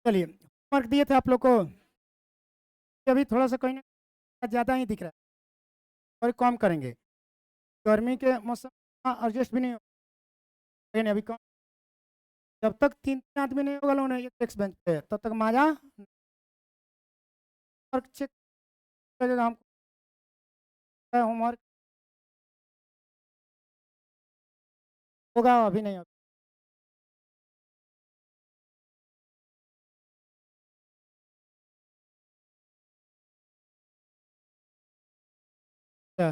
चलिए, होमवर्क दिए थे आप लोग को, अभी थोड़ा सा कहीं ना ज़्यादा ही दिख रहा है और कम करेंगे। गर्मी के मौसम एडजस्ट भी नहीं हो, लेकिन अभी कम, जब तक तीन तीन आदमी नहीं होगा लोग एक डेस्क बेंच पे, तब तक मजा वर्क चेक लगेगा हमको, होमवर्क होगा अभी नहीं होगा। अच्छा,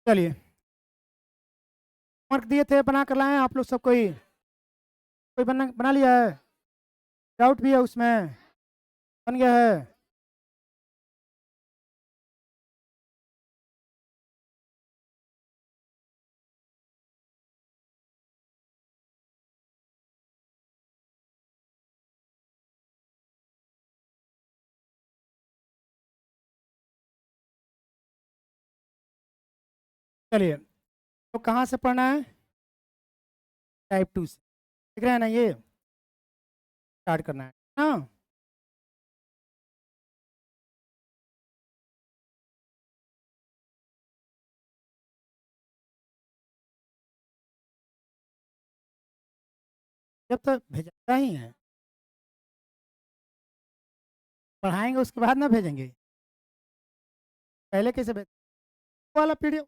चलिए, होमवर्क दिए थे बना कर लाए आप लोग सब, कोई कोई बना बना लिया है? डाउट भी है उसमें? बन गया है? चलिए, तो कहाँ से पढ़ना है? टाइप 2 से, देख रहे हैं ना, ये स्टार्ट करना है ना। जब तक भेजा ही है, पढ़ाएंगे उसके बाद ना भेजेंगे, पहले कैसे भेज वाला पीडीएफ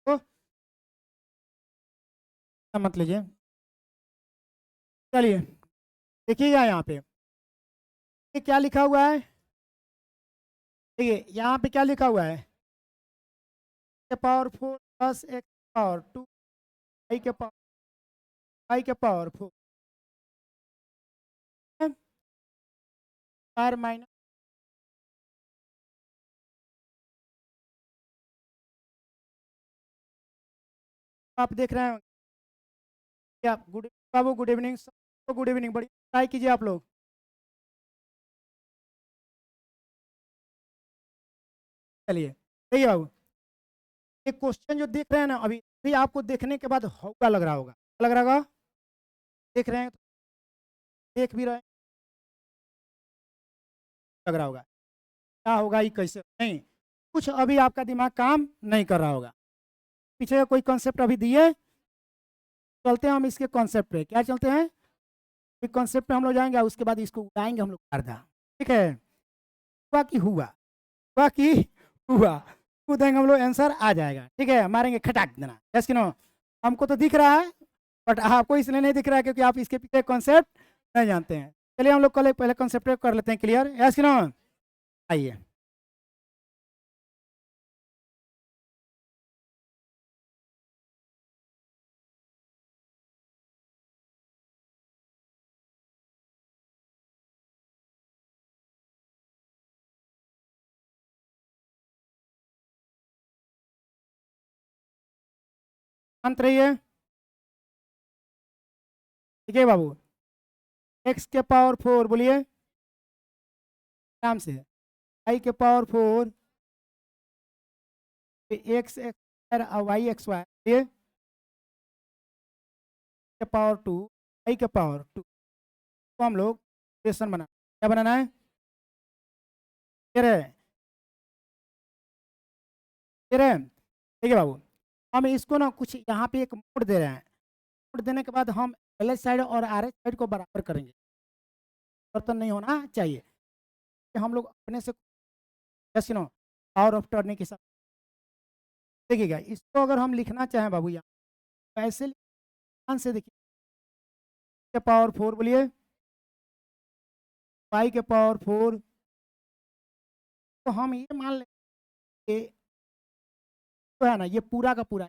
को मत लीजिए। चलिए, देखिएगा यहाँ पे, ये क्या लिखा हुआ है? देखिए यहाँ पे क्या लिखा हुआ है? के पावर 4 प्लस एक्स पावर 2 आई के पावर 4 आर माइनस, आप देख रहे हैं क्या? गुड बाबू, गुड इवनिंग, सबको गुड इवनिंग, बड़ी ट्राई कीजिए आप लोग। चलिए, देखिए बाबू, ये क्वेश्चन जो देख रहे हैं ना, अभी भी आपको देखने के बाद होगा लग रहा होगा, लग रहा होगा, देख रहे हैं तो, देख भी रहे हैं, लग रहा होगा क्या होगा, ये कैसे नहीं, कुछ अभी आपका दिमाग काम नहीं कर रहा होगा। पीछे का कोई कॉन्सेप्ट अभी दिए, चलते हैं हम इसके कॉन्सेप्ट पे, क्या चलते हैं, एक कॉन्सेप्ट पे हम लोग जाएंगे, उसके बाद इसको उड़ाएंगे हम लोग अर्धा, ठीक है? हुआ कि हुआ, हुआ कि हुआ, कूदेंगे हम लोग, आंसर आ जाएगा, ठीक है? मारेंगे खटाक देना, यस कि नो? हमको तो दिख रहा है, बट आपको इसलिए नहीं दिख रहा है क्योंकि आप इसके पीछे कॉन्सेप्ट नहीं जानते हैं। चलिए हम लोग कल पहले कॉन्सेप्ट कर लेते हैं क्लियर, यस कि नो? आइए, शांत रहिए, ठीक है बाबू? एक्स के पावर 4 बोलिए आराम से, आई के power 4, x x y x y, ये के पावर 2, आई के पावर 2, तो हम लोग क्वेश्चन बना, क्या बनाना है? कह रहे कह रहे ठीक है बाबू, हम इसको ना कुछ यहाँ पे एक मोड़ दे रहे हैं, मोड़ देने के बाद हम एल एच साइड और आर एच साइड को बराबर करेंगे, बर्तन नहीं होना चाहिए, कि हम लोग अपने से जैसे नो पावर ऑफ टर्निंग के साथ, देखिएगा इसको अगर हम लिखना चाहें बाबू यहाँ, तो ऐसे ध्यान से देखिए, के पावर 4 बोलिए, वाई के पावर 4, तो हम ये मान लें कि तो है ना, ये पूरा का पूरा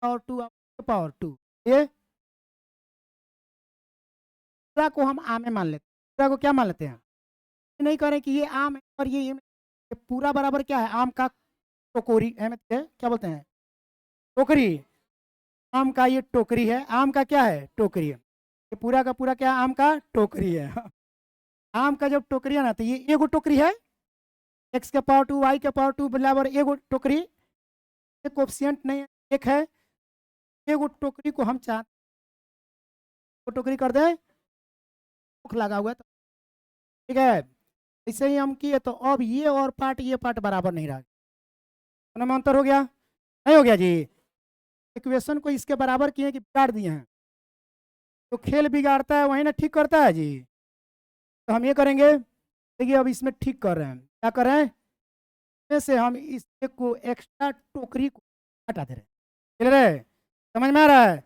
पावर 2 पावर 2, ये पूरा को हम आम में मान लेते हैं, पूरा को क्या मान लेते हैं, ये नहीं करें कि ये आम है और ये पूरा बराबर क्या है, आम का टोकरी है, क्या बोलते हैं, टोकरी, आम का ये टोकरी है, आम का क्या है, टोकरी है, ये पूरा का पूरा क्या है, आम का टोकरी है। आम का जब टोकरी है ना, तो ये एगो टोकरी है, एक्स के पावर 2 वाई के पावर 2 बराबर एगो टोकरी, कोफिशिएंट नहीं है, एक है, एक वो टोकरी को हम चाहते वो टोकरी कर दें, भूख लगा हुआ है तो, ठीक है। ऐसे ही हम किए तो अब ये और पार्ट ये पार्ट बराबर नहीं रहा, दोनों में अंतर हो गया, नहीं हो गया जी। इक्वेशन को इसके बराबर किए कि बिगाड़ दिए हैं, तो खेल बिगाड़ता है वही ना ठीक करता है जी। तो हम ये करेंगे, देखिए अब इसमें ठीक कर रहे हैं, क्या कर रहे हैं, से हम इस एक को एक्स्ट्रा टोकरी को हटा दे रहे हैं, चल रहे, समझ में आ रहा है।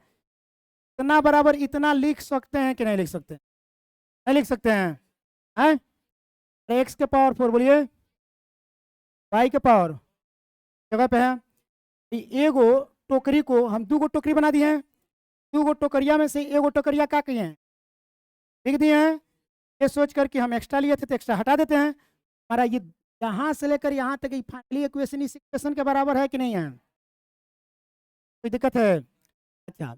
इतना बराबर इतना लिख सकते हैं कि नहीं लिख सकते, नहीं लिख सकते हैं, एक्स के पावर 4 बोलिए, वाई के पावर जगह पे है, एगो टोकरी को हम दो गो टोकरी बना दिए हैं, दो गो टोकरिया में से एगो टोकरिया क्या किए हैं, लिख दिए हैं। ये सोच करके हम एक्स्ट्रा लिए थे तो एक्स्ट्रा हटा देते हैं, हमारा ये यहाँ से लेकर यहाँ तक फाइनली इक्वेशन इस इक्वेशन के बराबर है कि नहीं है, कोई दिक्कत है। अच्छा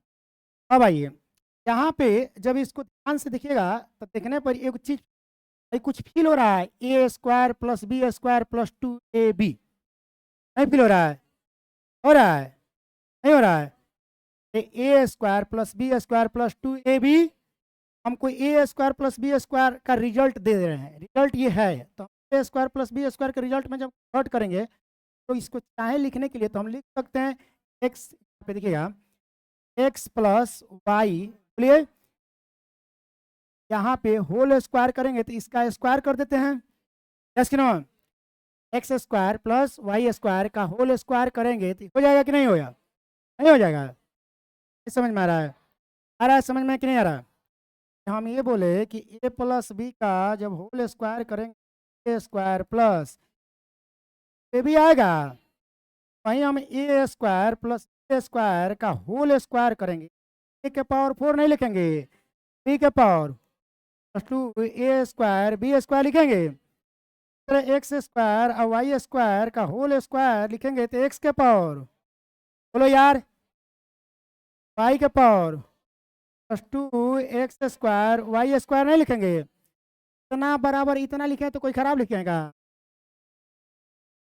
अब आइए यहाँ पे जब इसको ध्यान से देखिएगा तो देखने पर एक चीज कुछ फील हो रहा है, a square plus b square plus 2ab, नहीं फील हो रहा है, हो रहा है, नहीं हो रहा है, a square plus b square plus 2ab हमको a square plus b square का रिजल्ट दे रहे हैं, रिजल्ट ये है, तो a square plus b square के रिजल्ट में जब कन्वर्ट करेंगे तो इसको चाहे लिखने के लिए तो हम लिख सकते हैं एक्स पे देखिएगा एक्स प्लस वाई, बोलिए यहाँ पे होल स्क्वायर करेंगे तो इसका स्क्वायर कर देते हैं, यस कि no, x square plus y square का होल स्क्वायर करेंगे तो हो जाएगा कि नहीं होगा, नहीं हो जाएगा, समझ में आ रहा है, आ रहा है समझ में कि नहीं आ रहा है। हम ये बोले कि ए प्लस बी का जब होल स्क्वायर करेंगे ए स्क्वायर प्लस ए भी आएगा, वहीं हम A square plus A square का होल स्क्वायर करेंगे, ए के पावर 4 नहीं लिखेंगे, बी के power plus 2 A square B square लिखेंगे, एक्स स्क्वायर और वाई स्क्वायर का होल स्क्वायर लिखेंगे तो एक्स के पावर, बोलो यार, वाई के power plus 2 x square y square नहीं लिखेंगे, इतना बराबर इतना लिखे तो कोई खराब लिखेगा,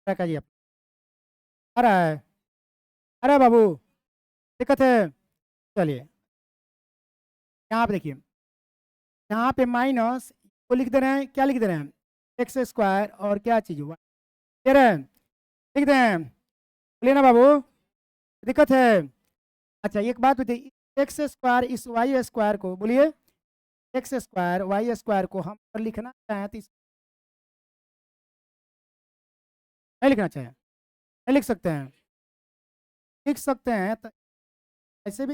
क्या कहिए, आ रहा है, अरे बाबू दिक्कत है, चलिए यहाँ पे देखिए, यहाँ पे माइनस को लिख दे रहे हैं, क्या लिख दे रहे हैं, एक्स स्क्वायर और क्या चीज़ हुआ दे रहे हैं, लिख दे हैं, बोलिए ना बाबू दिक्कत है। अच्छा एक बात बताइए, एक्स स्क्वायर इस वाई स्क्वायर को, बोलिए एक्स स्क्वायर वाई स्क्वायर को हम अगर लिखना चाहें तो नहीं लिखना चाहें, नहीं लिख सकते हैं, लिख सकते हैं तो ऐसे भी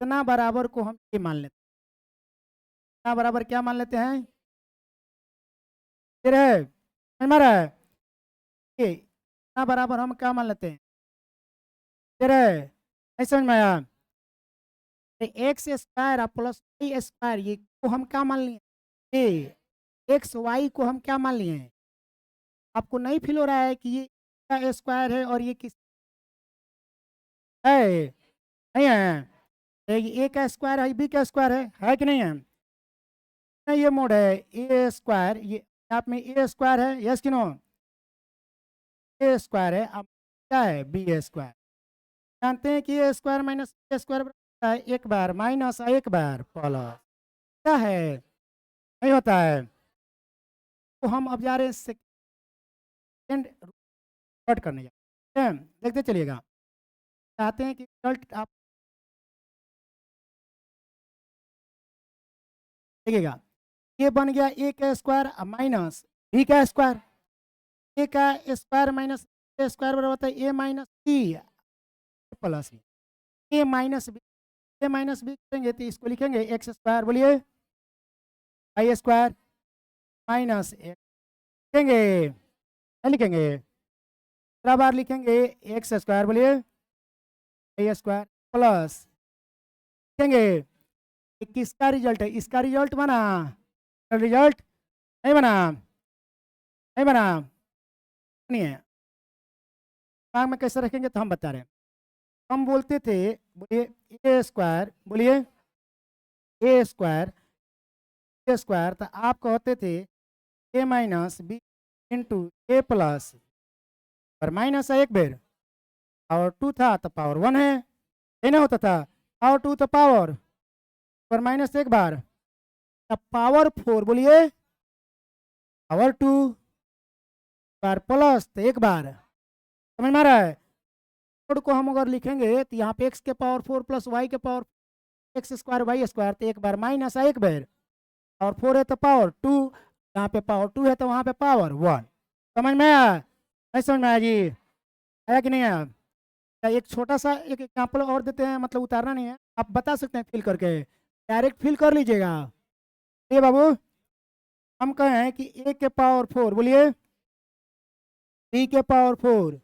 इतना बराबर को हम ये मान लेते हैं, इतना बराबर क्या मान लेते हैं, फिर है हमारा ये इतना बराबर हम क्या मान लेते हैं, फिर है नहीं समझ में आया, x square plus y square ये को हम क्या मान लिए, ये एक्स वाई को हम क्या मान लिए हैं, आपको नहीं फील हो रहा है कि ये क्या स्क्वायर है और ये किस है, नहीं है, ए का स्क्वायर है बी का स्क्वायर है कि नहीं है, ये मोड है ए स्क्वायर, ये आप में ए स्क्वायर है, यस कि नो, ए स्क्वायर है, अब क्या है बी स्क्वायर, जानते हैं कि ए स्क्वायर माइनस ए स्क्वायर है, एक बार माइनस एक बार प्लस, क्या है नहीं होता है, तो हम अब जा रहे हैं सेकेंड कट करने जा रहे हैं, देखते चलिएगा, चाहते हैं कि रिजल्ट आप देखिएगा, ये बन गया ए का स्क्वायर माइनस बी का स्क्वायर, ए का स्क्वायर माइनस ए स्क्वायर बराबर होता है ए माइनस बी प्लस ए माइनस बी, ए माइनस बी करेंगे तो इसको लिखेंगे एक्स स्क्वायर, बोलिए आई स्क्वायर माइनस ए लिखेंगे, नहीं लिखेंगे, दूसरा बार लिखेंगे एक्स स्क्वायर, बोलिए आई स्क्वायर प्लस लिखेंगे, किसका रिजल्ट है, इसका रिजल्ट बना, रिजल्ट नहीं बना, नहीं बना, नहीं है, दिमाग में कैसे रखेंगे तो हम बता रहे हैं, हम बोलते थे, बोलिए ए स्क्वायर, बोलिए ए स्क्वायर, ए स्क्वायर तो आप कहते थे ए माइनस बी इंटू ए प्लस पर माइनस है एक बेर, पावर 2 था तो पावर 1 है, ये नहीं होता था, पावर 2 तो पावर पर माइनस एक बार, अब पावर 4 बोलिए, पावर 2 बार प्लस तो एक बार, समझ में आ रहा है। को हम अगर लिखेंगे तो यहाँ पे x के पावर 4 प्लस वाई के power x square y square, तो एक बार माइनस है एक बार, और 4 है तो पावर 2, यहाँ पे पावर 2 है तो वहाँ पे पावर 1। समझ में आया, नहीं समझ में आया जी, आया कि नहीं आया। एक छोटा सा एक एग्जाम्पल और देते हैं, मतलब उतारना नहीं है, आप बता सकते हैं फिल करके, डायरेक्ट फिल कर लीजिएगा। ये बाबू हम कहें कि a के पावर 4 बोलिए, b के power 4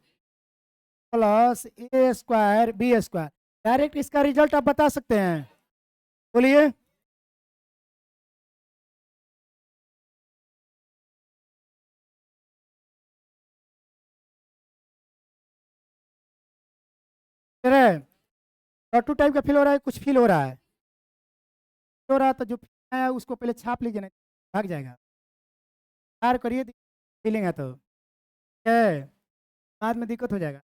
plus A square B square, direct इसका रिजल्ट आप बता सकते हैं, बोलिए। टू टाइप का फील हो रहा है, कुछ फील हो रहा है, हो रहा है तो जो है उसको पहले छाप लीजिए, नहीं भाग जाएगा, तैयार करिए, फीलिंग है तो है, बाद में दिक्कत हो जाएगा।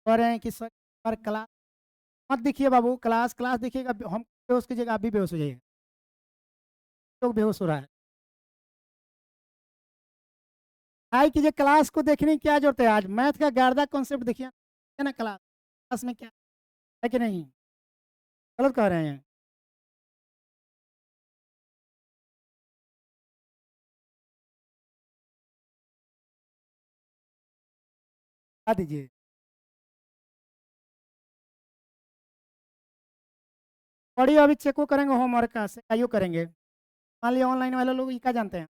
कह रहे हैं कि सर पर क्लास मत देखिए बाबू, क्लास क्लास देखिएगा, हम बेहोश कीजिएगा, आप भी बेहोश हो जाइएगा, तो बेहोश हो रहा है। हाई कीजिए, क्लास को देखने की क्या जरूरत है, आज मैथ का गर्दा कॉन्सेप्ट देखिए, है ना, क्लास क्लास में क्या है कि नहीं, गलत कह रहे हैं। बता दीजिए, पढ़िए, अभी चेको करेंगे, होमवर्क का से करेंगे, मान लिया ऑनलाइन वाले लोग ये क्या जानते हैं।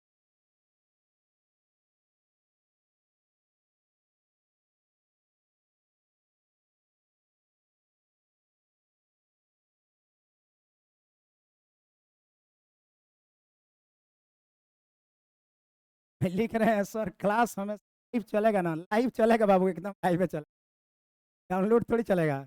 लिख रहे हैं सर क्लास हमें लाइव चलेगा ना, लाइव चलेगा बाबू, एकदम लाइव में चलेगा, डाउनलोड थोड़ी चलेगा।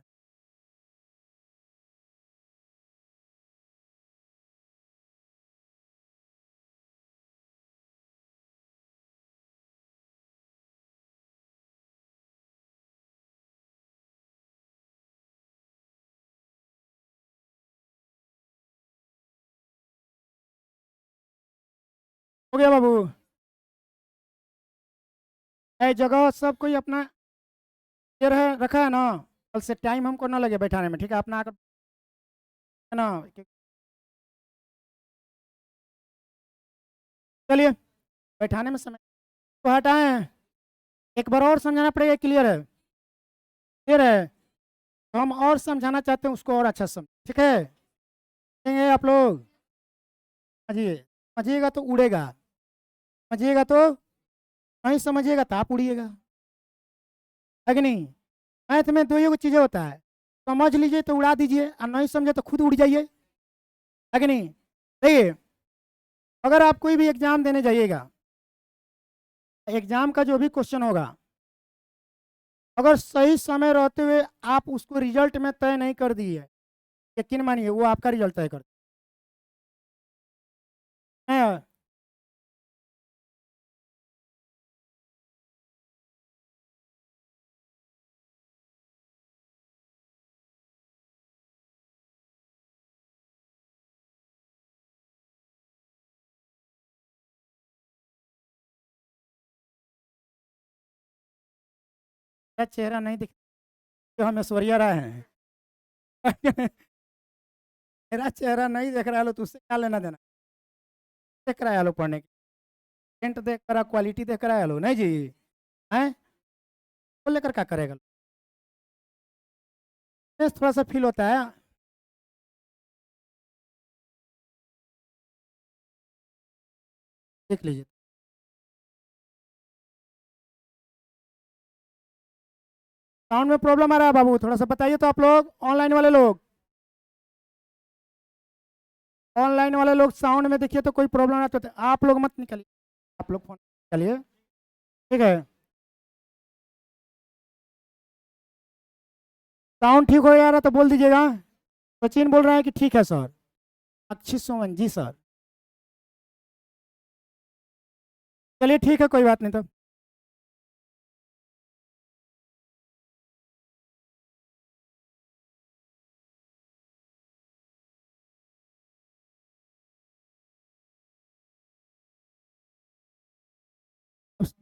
हो गया बाबू, है जगह सब कोई अपना ये रखा है ना, कल से टाइम हमको ना लगे बैठाने में, ठीक है, अपना आकर है ना, चलिए बैठाने में समय तो हटाएं, एक बार और समझाना पड़ेगा, क्लियर है, क्लियर है, तो हम और समझाना चाहते हैं उसको और अच्छा समझ, ठीक है, समझेंगे आप लोग, समझिए, समझिएगा तो उड़ेगा, समझिएगा तो नहीं, समझिएगा तो आप उड़िएगा, है कि नहीं। मैथ में दो ही चीज़ें होता है, समझ लीजिए तो उड़ा दीजिए, और नहीं समझे तो खुद उड़ जाइए, है कि नहीं। देखिए, अगर आप कोई भी एग्जाम देने जाइएगा, एग्जाम का जो भी क्वेश्चन होगा, अगर सही समय रहते हुए आप उसको रिजल्ट में तय नहीं कर दिए, यकीन मानिए वो आपका रिजल्ट तय कर है। क्या चेहरा नहीं दिख, जो हम ऐश्वर्या राय हैं मेरा चेहरा नहीं देख रहा लो तो उससे क्या लेना देना, देख रहा है लो पढ़ने की, टेंट देख कर क्वालिटी देख रहा है लो, नहीं जी, हैं, वो लेकर क्या करेगा, थोड़ा सा फील होता है। देख लीजिए, साउंड में प्रॉब्लम आ रहा है बाबू, थोड़ा सा बताइए तो आप लोग, ऑनलाइन वाले लोग, ऑनलाइन वाले लोग साउंड में देखिए तो कोई प्रॉब्लम ना, तो आप लोग मत निकलिए, आप लोग फोन निकलिए, ठीक है, साउंड ठीक हो जा रहा तो बोल दीजिएगा। सचिन बोल रहा है कि ठीक है सर। अक्षित सुमन जी सर। चलिए ठीक है, कोई बात नहीं। तो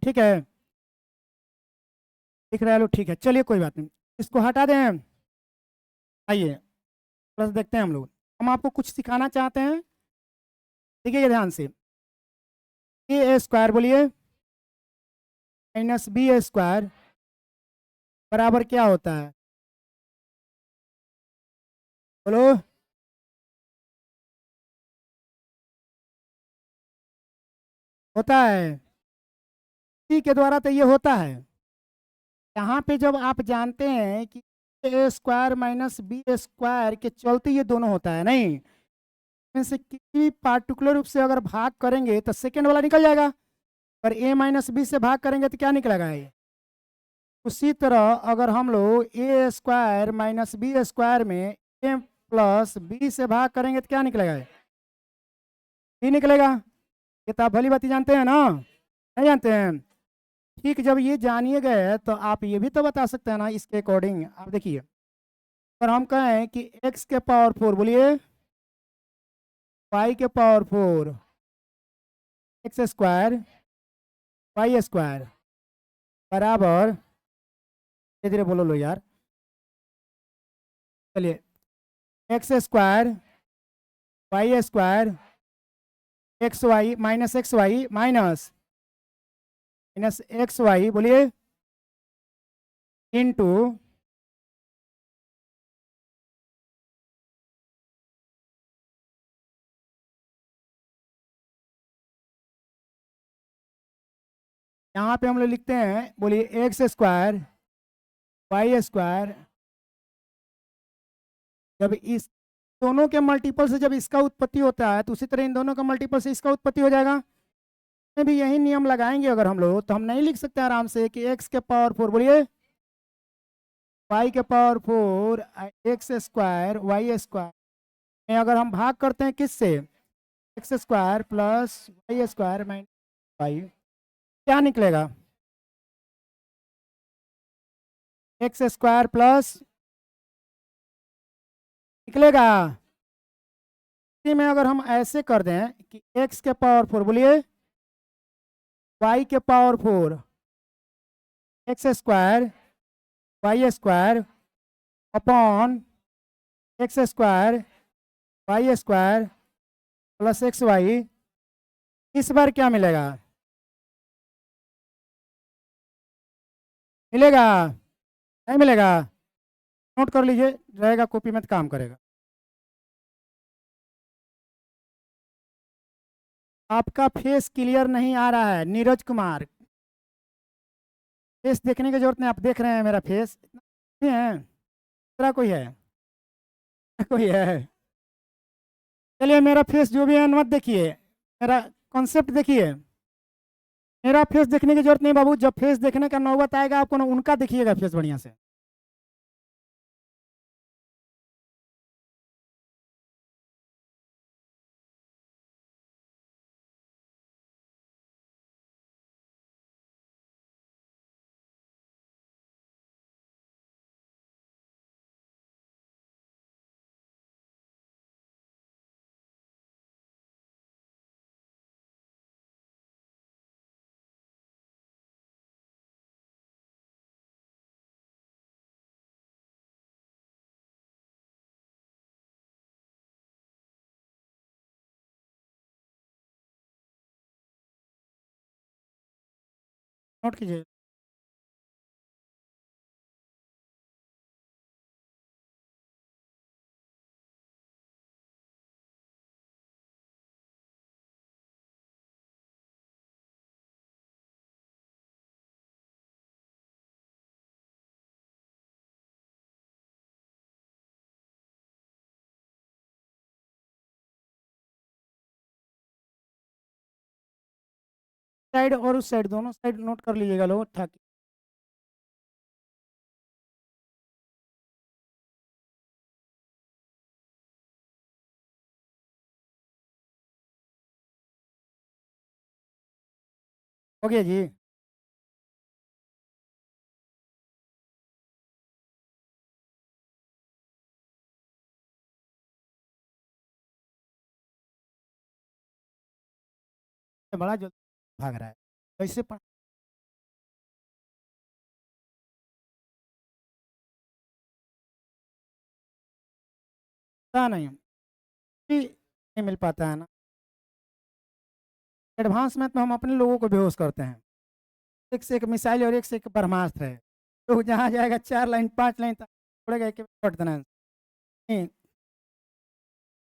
ठीक है, दिख रहा है, लो ठीक है, चलिए कोई बात नहीं, इसको हटा दें। आइए थोड़ा सा देखते हैं हम लोग। हम आपको कुछ सिखाना चाहते हैं, देखिए ध्यान से। ए स्क्वायर बोलिए माइनस बी स्क्वायर बराबर क्या होता है? बोलो। होता है, सी के द्वारा तो ये होता है। यहाँ पे जब आप जानते हैं कि ए स्क्वायर माइनस बी स्क्वायर के चलते ये दोनों होता है, नहीं इनमें से किसी पार्टिकुलर रूप से अगर भाग करेंगे तो सेकेंड वाला निकल जाएगा, पर ए माइनस बी से भाग करेंगे तो क्या निकलेगा ये। उसी तरह अगर हम लोग ए स्क्वायर माइनस बी स्क्वायर में ए प्लस बी से भाग करेंगे तो क्या निकलेगा ये? बी निकलेगा। ये तो आप भली बात जानते हैं ना, नहीं जानते हैं? ठीक, जब ये जानिए गए तो आप ये भी तो बता सकते हैं ना इसके अकॉर्डिंग। आप देखिए, अगर हम कहें कि एक्स के पावर 4 बोलिए वाई के power 4 x square y square बराबर, धीरे धीरे बोलो लो यार, चलिए x square y square x y minus x y minus minus x y बोलिए इंटू यहाँ पे हम लोग लिखते हैं, बोलिए एक्स स्क्वायर वाई स्क्वायर, जब इस दोनों के मल्टीपल से जब इसका उत्पत्ति होता है तो उसी तरह इन दोनों का मल्टीपल से इसका उत्पत्ति हो जाएगा। में भी यही नियम लगाएंगे अगर हम लोग, तो हम नहीं लिख सकते आराम से कि एक्स के पावर 4 बोलिए वाई के power 4 x square y square में अगर हम भाग करते हैं किससे, x square plus y square minus y, क्या निकलेगा? एक्स स्क्वायर प्लस निकलेगा। इसी में अगर हम ऐसे कर दें कि एक्स के पावर 4 बोलिए वाई के power 4 x square y square upon x square y square plus x y, इस बार क्या मिलेगा? मिलेगा? नहीं मिलेगा? नोट कर लीजिए, रहेगा कॉपी में तो काम करेगा। आपका फेस क्लियर नहीं आ रहा है नीरज कुमार, फेस देखने की जरूरत नहीं, आप देख रहे हैं मेरा फेस नहीं है? दूसरा कोई है? कोई है? चलिए मेरा फेस जो भी है मत देखिए, मेरा कॉन्सेप्ट देखिए। मेरा फेस देखने की जरूरत नहीं बाबू, जब फेस देखने का नौबत आएगा आपको ना उनका देखिएगा फेस बढ़िया से। नोट कीजिए। साइड और उस साइड दोनों साइड नोट कर लीजिएगा लो था। हो गया जी। ये बड़ा जो भाग रहा है, कैसे पता नहीं, नहीं मिल पाता है ना। एडवांस में तो हम अपने लोगों को बेहोश करते हैं, एक से एक मिसाइल और एक से एक ब्रह्मास्त्र है। तो जहाँ जाएगा 4 लाइन 5 लाइन तक छोड़ेगा, एक कट देना है। नहीं,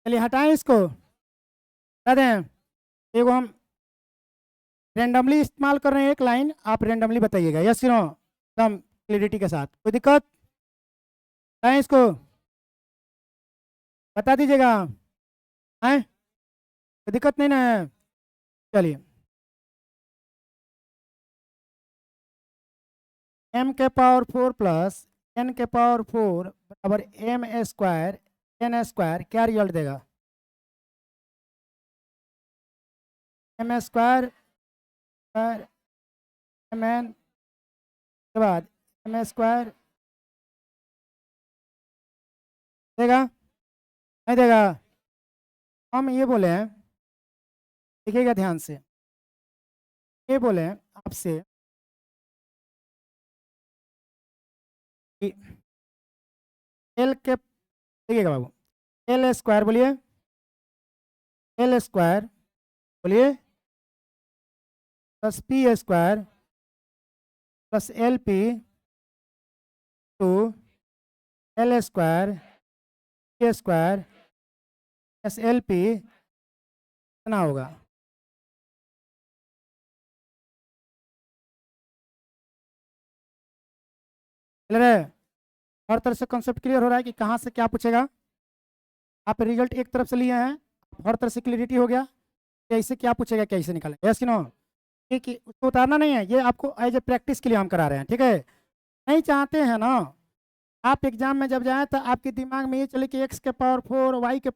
चलिए हटाएं इसको, बता दें। एगो हम रेंडमली इस्तेमाल कर रहे हैं, एक लाइन आप रेंडमली बताइएगा, यस नो, एकदम क्लियरिटी के साथ, कोई दिक्कत? बताएं इसको, बता दीजिएगा, हैं, कोई दिक्कत नहीं ना है? चलिए, m⁴ प्लस n⁴ बराबर m² n² क्या रिजल्ट देगा? m² mn के बाद m² देगा, नहीं देगा? हम ये बोले हैं, देखिएगा ध्यान से, ये बोले हैं आपसे कि एल के, देखिएगा बाबू, l² बोलिए, l² बोलिए, plus p² plus LP two l² p² plus LP कितना होगा? क्लियर है? हर तरह से कॉन्सेप्ट क्लियर हो रहा है कि कहाँ से क्या पूछेगा। आप रिजल्ट एक तरफ से लिए हैं, हर तरह से क्लियरिटी हो गया, कैसे क्या पूछेगा, कैसे निकालेगा, यस कि नो? ठीक है, उसको उतारना नहीं है, ये आपको एज ए प्रैक्टिस के लिए हम करा रहे हैं, ठीक है? नहीं चाहते हैं ना आप एग्जाम में जब जाए तो आपके दिमाग में ये चले कि x⁴ y⁴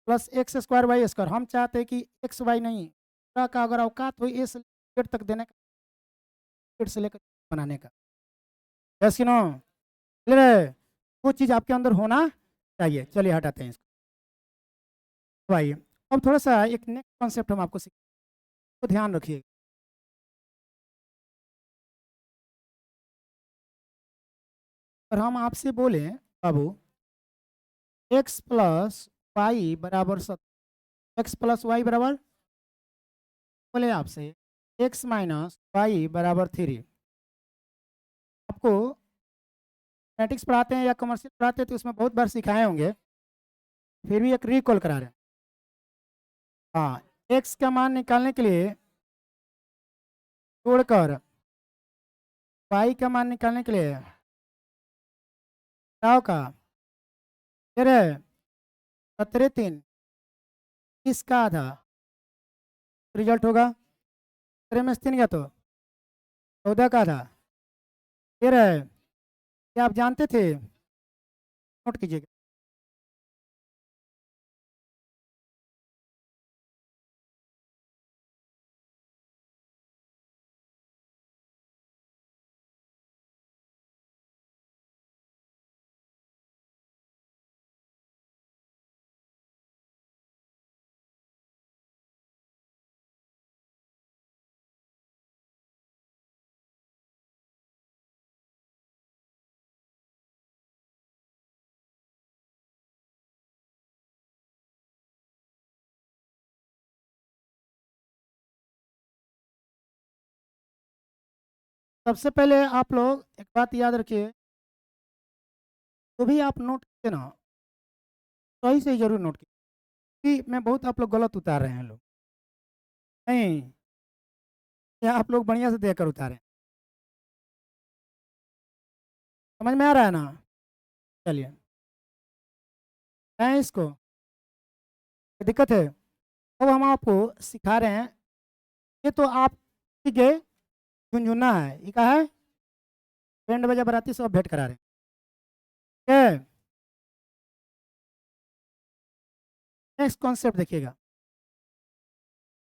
plus x² y², हम चाहते हैं कि x y नहीं, पूरा का अगर औकात हो ए से Z तक देने का, Z से लेकर बनाने का, यस कि नो? क्लियर है? वो चीज़ आपके अंदर होना चाहिए। चलिए हटाते हैं इसको, तो आइए अब थोड़ा सा एक नेक्स्ट कॉन्सेप्ट हम आपको तो ध्यान रखिए। और हम आपसे बोले बाबू x प्लस वाई बराबर 7, x प्लस वाई बराबर, बोले आपसे x माइनस वाई बराबर 3। आपको मैथमेटिक्स पढ़ाते हैं या कमर्शियल पढ़ाते हैं तो उसमें बहुत बार सिखाए होंगे, फिर भी एक रिकॉल करा रहे हैं। हाँ, x का मान निकालने के लिए जोड़कर y का मान निकालने के लिए घटाव का, फिर 17 इसका आधा रिजल्ट होगा, 17 में से 3 गया तो 14 का आधा। फिर क्या आप जानते थे? नोट कीजिएगा, सबसे पहले आप लोग एक बात याद रखिए, तो भी आप नोट कीजिए ना, सही से जरूर नोट कीजिए कि मैं बहुत आप लोग गलत उतार रहे हैं लोग, नहीं, या आप लोग बढ़िया से देख कर उतारें। समझ में आ रहा है ना? चलिए, है इसको, कोई दिक्कत है? अब हम आपको सिखा रहे हैं, ये तो आप सीख गए, झुनझुना है, ये क्या है? बैंड बजा बराती सब भेंट करा रहे हैं, ठीक है? नेक्स्ट कॉन्सेप्ट देखिएगा,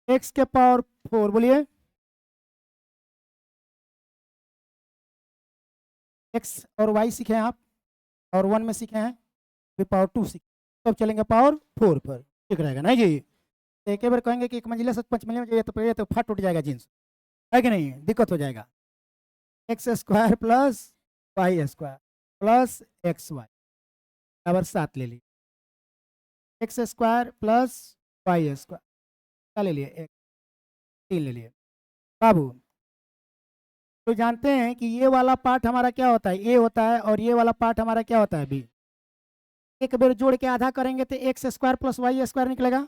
x⁴ बोलिए, एक्स और वाई सीखे हैं आप, और 1 में सीखे हैं, अभी पावर 2 सीखे, तो अब चलेंगे पावर 4 पर, ठीक रहेगा नहीं जी। तो एक बार कहेंगे कि एक मंजिला से 5 मंजिला में जाइए तो ये तो फट उठ जाएगा जींस, है कि नहीं, दिक्कत हो जाएगा। X square plus y square plus x y बराबर 7 ले लिए, x square plus y square क्या ले लिए, एक 3 ले लिए। बाबू तो जानते हैं कि ये वाला पार्ट हमारा क्या होता है, ए होता है, और ये वाला पार्ट हमारा क्या होता है, बी। एक बार जोड़ के आधा करेंगे तो x square plus y square निकलेगा।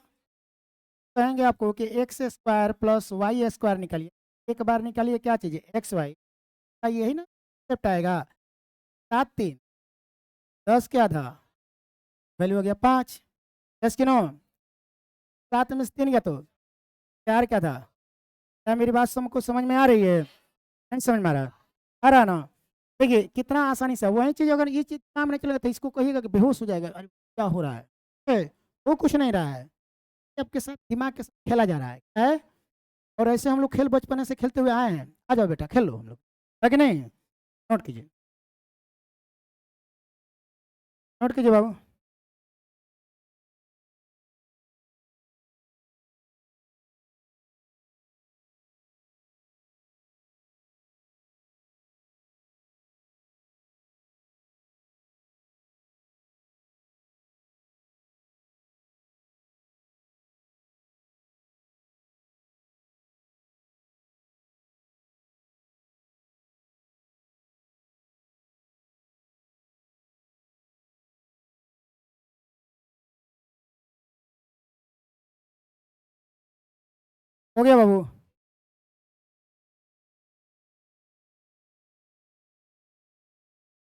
कहेंगे आपको कि x square plus y square निकालिए, एक बार निकालिए क्या चीज़, एक्स वाई, यही ना कंसेप्ट आएगा। 7 3 10 के आधा वैल्यू हो गया 5, 10 की 9, 7 में से 3 गया तो 4 क्या था। क्या मेरी बात सबको समझ में आ रही है, नहीं समझ में आ रहा ना। देखिए कितना आसानी से, वही चीज़ अगर ये चीज़ काम नहीं चलेगा तो इसको कहिएगा कि बेहोश हो जाएगा, अरे क्या हो रहा है, वो कुछ नहीं रहा है, आपके साथ दिमाग के साथ खेला जा रहा है। और ऐसे हम लोग खेल बचपन से खेलते हुए आए हैं। आ जाओ बेटा खेल लो हम लोग, है कि नहीं, नोट कीजिए, नोट कीजिए बाबू। हो गया बाबू,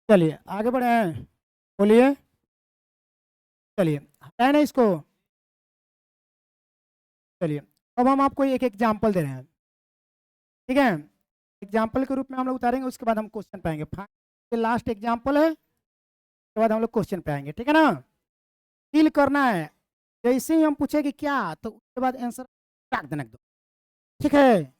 चलिए आगे बढ़े हैं, बोलिए, चलिए हटाए ना इसको। चलिए अब हम आपको एक एग्जाम्पल दे रहे हैं, ठीक है, एग्जाम्पल के रूप में हम लोग उतारेंगे, उसके बाद हम क्वेश्चन पे आएंगे। ये लास्ट एग्जाम्पल है, उसके बाद हम लोग क्वेश्चन पे आएंगे, ठीक है ना। फील करना है, जैसे ही हम पूछेंगे क्या तो उसके बाद आंसर टाक देना दो, ठीक है।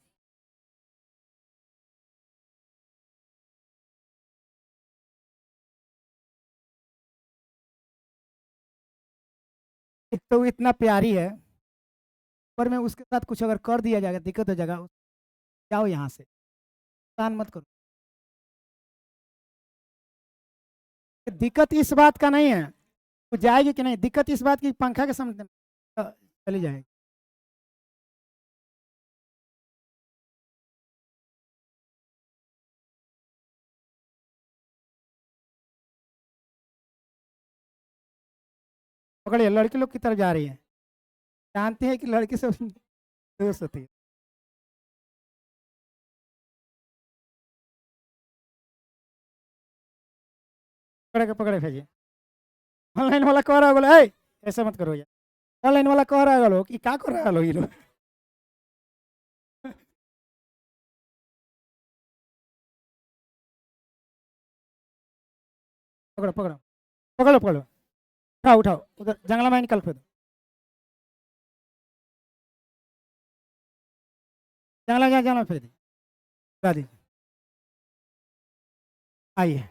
एक तो इतना प्यारी है, पर मैं उसके साथ कुछ अगर कर दिया जाएगा दिक्कत हो जाएगा, जाओ यहाँ से, कान मत करो। दिक्कत इस बात का नहीं है, वो जाएगी कि नहीं, दिक्कत इस बात की पंखा के सामने चली जाएगी। पकड़िए, लड़की लोग की तरफ जा रही है, जानते हैं कि लड़की से दोस्त होती है। पकड़े भेजिए। ऑनलाइन वाला कह रहा है, बोले "ऐ, ऐसा मत करो यार", ऑनलाइन वाला कह रहा है लोग कि क्या कर रहा है लोग, ये लोग पकड़ो पकड़ो पकड़ो पकड़ो, उठाओ उठाओ, उधर जंगला में निकल फिर, जंगला फिर दी, उठा दी, आइए,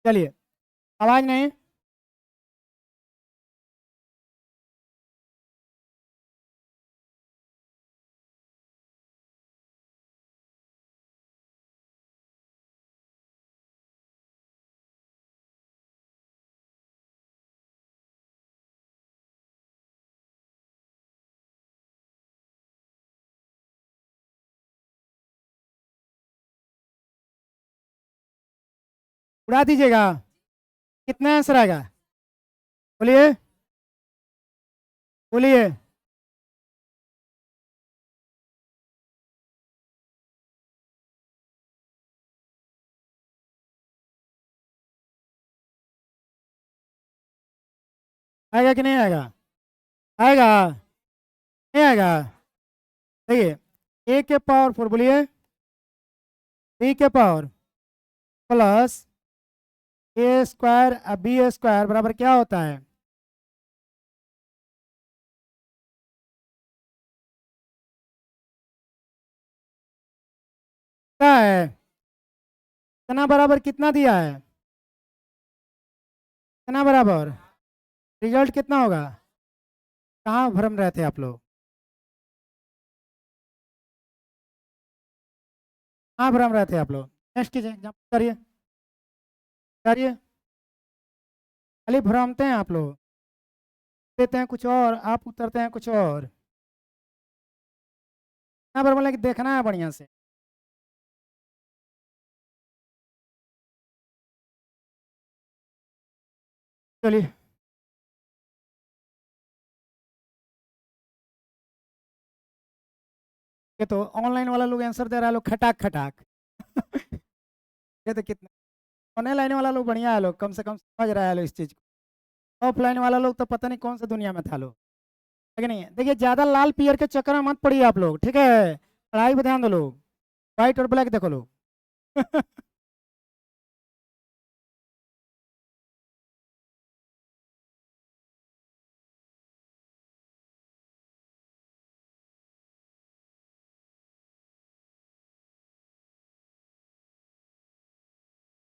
चलिए, आवाज नहीं, उड़ा दीजिएगा, कितना आंसर आएगा, बोलिए, बोलिए, आएगा कि नहीं आएगा, आएगा, नहीं आएगा। देखिए, ए के पावर 4 बोलिए, बी के power plus A square B square बराबर क्या होता है, क्या है, कितना बराबर कितना दिया है, कितना बराबर, रिजल्ट कितना होगा। कहाँ भ्रम रहे थे आप लोग, कहाँ भ्रम रहे थे आप लोग। नेक्स्ट कीजिए, जंप करिए, करिए। खाली भ्रमते हैं आप लोग, देते हैं कुछ और, आप उतरते हैं कुछ और। यहाँ पर बोले कि देखना है बढ़िया से। चलिए, ये तो ऑनलाइन वाला लोग आंसर दे रहा है, लोग खटाक खटाक। ये तो कितना, ऑनलाइन वाला लोग बढ़िया है, लोग कम से कम समझ रहा है लोग इस चीज़ को। ऑफलाइन वाला लोग तो पता नहीं कौन सा दुनिया में था लोग, है कि नहीं। देखिए, ज़्यादा लाल पियर के चक्कर में मत पड़िए आप लोग, ठीक है। पढ़ाई पे ध्यान दो लोग, व्हाइट और ब्लैक देखो लोग।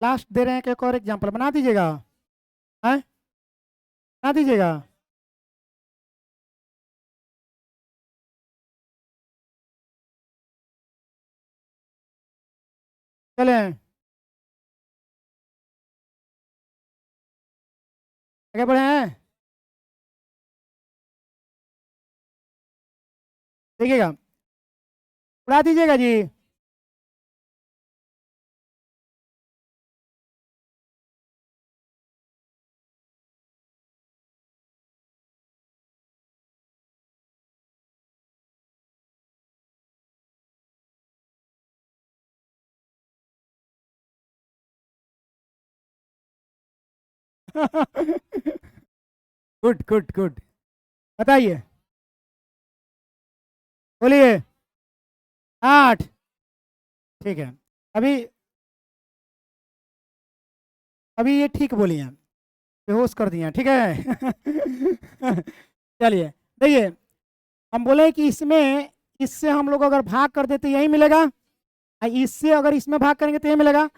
लास्ट दे रहे हैं कि एक और एग्जाम्पल बना दीजिएगा, है, बना दीजिएगा। चलें आगे बढ़े हैं, देखिएगा, उड़ा दीजिएगा जी। गुड गुड गुड, बताइए, बोलिए। 8, ठीक है। अभी, अभी ये ठीक बोली हैं, बेहोश कर दिए हैं, ठीक है। चलिए, देखिए, हम बोले कि इसमें, इससे हम लोग अगर भाग कर देते यही मिलेगा, और इससे अगर इसमें भाग करेंगे तो ये मिलेगा।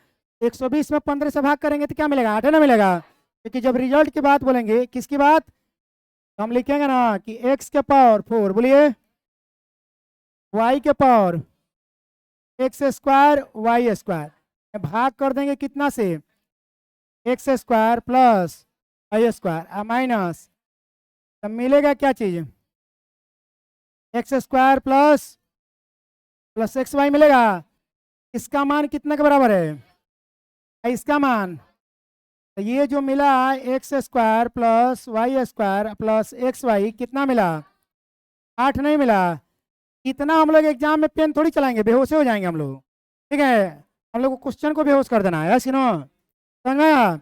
120 में 15 से भाग करेंगे तो क्या मिलेगा, 8 ना मिलेगा। क्योंकि जब रिजल्ट की बात बोलेंगे, किसकी बात, तो हम लिखेंगे ना कि x के पावर 4, बोलिए, y के power x square y square, भाग कर देंगे कितना से, x square plus y square minus, तब मिलेगा क्या चीज़, x square plus plus x y मिलेगा। इसका मान कितने के बराबर है, इसका मान, तो ये जो मिला x square plus y square plus x y कितना मिला, 8 नहीं मिला। इतना हम लोग एग्जाम में पेन थोड़ी चलाएंगे, बेहोश हो जाएंगे हम लोग, ठीक है। हम लोग को क्वेश्चन को बेहोश कर देना है, सुनो, समझ में आया?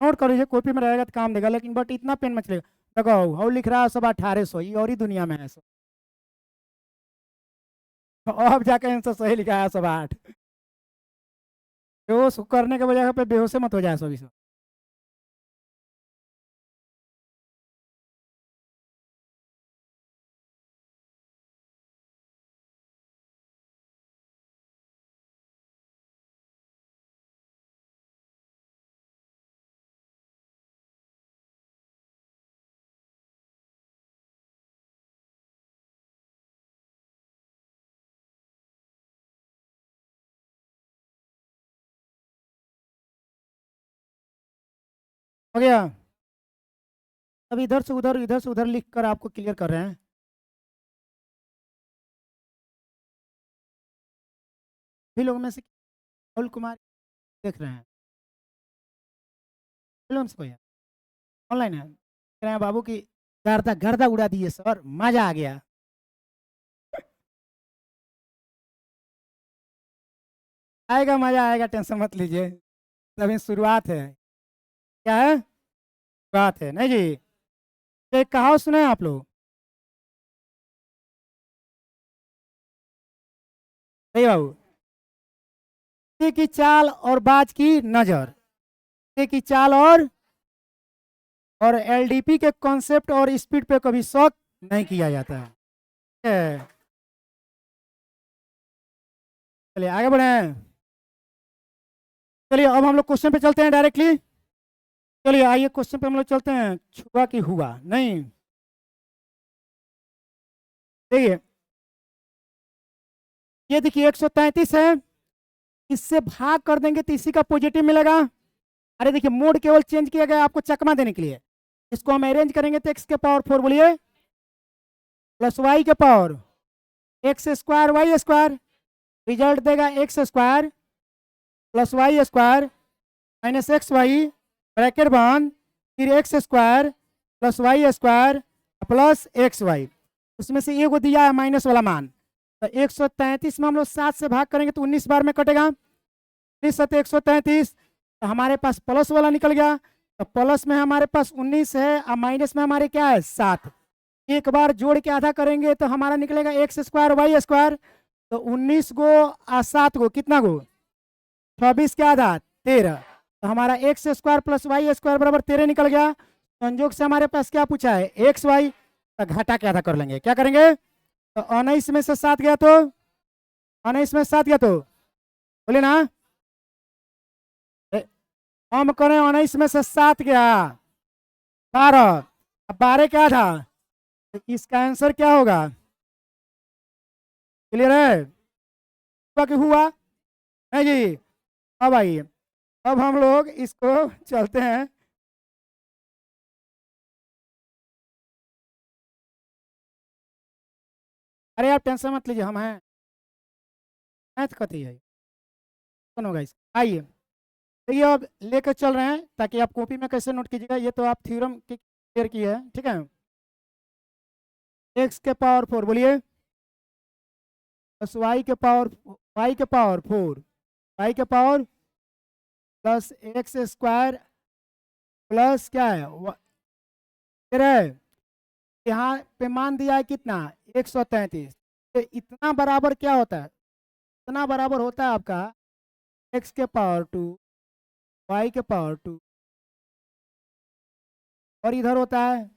नोट कर लीजिए, कॉपी में रहेगा तो काम देगा, लेकिन बट इतना पेन मत लेगा। देखो और लिख रहा है सब 1800, ये और ही दुनिया में है सब। अब जाके आंसर सही लिखा है सब 8। बेहोश करने के वजह पे बेहोश मत हो जाए सब सब। हो गया, अब इधर से उधर लिख कर आपको क्लियर कर रहे हैं। भी लोग में से राहुल कुमार देख रहे हैं, फिल्म से कोई है, ऑनलाइन है, कह रहे हैं बाबू की गर्दा गर्दा उड़ा दिए सर, मजा आ गया। आएगा मजा आएगा, टेंशन मत लीजिए, अभी शुरुआत है। क्या है, बात है नहीं जी। एक कहावत सुने हैं आप लोग, नहीं बाबू, किसी की चाल और बाज की नजर, किसी की चाल और एलडीपी के कॉन्सेप्ट और स्पीड पे कभी शक नहीं किया जाता है। चलिए आगे बढ़े। चलिए अब हम लोग क्वेश्चन पे चलते हैं डायरेक्टली। चलिए आइए क्वेश्चन पे हम लोग चलते हैं। छुआ कि हुआ नहीं, देखिए ये देखिए 133 है, इससे भाग कर देंगे तो इसी का पॉजिटिव मिलेगा। अरे देखिए मोड केवल चेंज किया गया आपको चकमा देने के लिए। इसको हम अरेंज करेंगे तो एक्स के पावर 4 बोलिए प्लस वाई के power x square y square, result देगा x square plus y square minus x y bracket बंद, फिर x square plus y square plus x y, उसमें से एक को दिया है माइनस वाला मान। तो 133 में हम लोग 7 से भाग करेंगे तो 19 बार में कटेगा, 19 सत्य 133, तो हमारे पास प्लस वाला निकल गया। तो प्लस में हमारे पास 19 है और माइनस में हमारे क्या है 7। एक बार जोड़ के आधा करेंगे तो हमारा निकलेगा एक्स स्क्वायर वाई स्क्वायर। तो 19 गो और 7 गो कितना गो 24 के आधा 13, तो हमारा x square plus y square बराबर 13 निकल गया। संयोग से हमारे पास क्या पूछा है एक्स वाई, तो घटा के आधा कर लेंगे, क्या करेंगे तो 19 में से 7 गया तो 19 में से 7 गया तो बोले ना हम करें 19 में से 7 गया 12, अब 12 क्या था, तो इसका आंसर क्या होगा, क्लियर है हुआ कि हुआ नहीं जी। अब आइए अब हम लोग इसको चलते हैं। अरे आप टेंशन मत लीजिए, हम हैं मैथ कथी है कौन होगा इस आइए। देखिए अब लेकर चल रहे हैं ताकि आप कॉपी में कैसे नोट कीजिएगा, ये तो आप थ्योरम की क्लियर की है ठीक है। एक्स के पावर 4 बोलिए प्लस वाई के पावर 4 वाई के power plus x square plus क्या है फिर है यहाँ पे मान दिया है कितना 133, तो इतना बराबर क्या होता है, इतना बराबर होता है आपका एक्स के पावर 2 वाई के पावर 2 और इधर होता है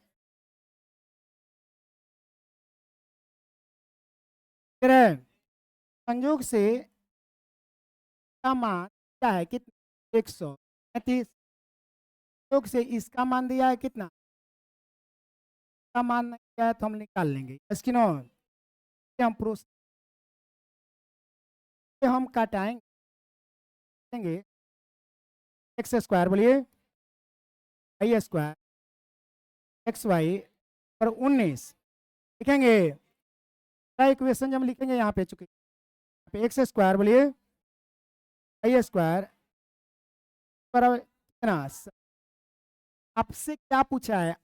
फिर है संयोग से का मान क्या है कितना 133, संयोग से इसका मान दिया है कितना, का मान नहीं दिया है तो हम निकाल लेंगे इसकी नो, हम प्रोसेस हम काटाएंगे एक्स स्क्वायर बोलिए वाई स्क्वायर एक्स वाई और 19 लिखेंगे। इक्वेशन जब हम लिखेंगे यहाँ पे चुके एक्स स्क्वायर बोलिए वाई स्क्वायर बराबर कितना, आपसे क्या पूछा है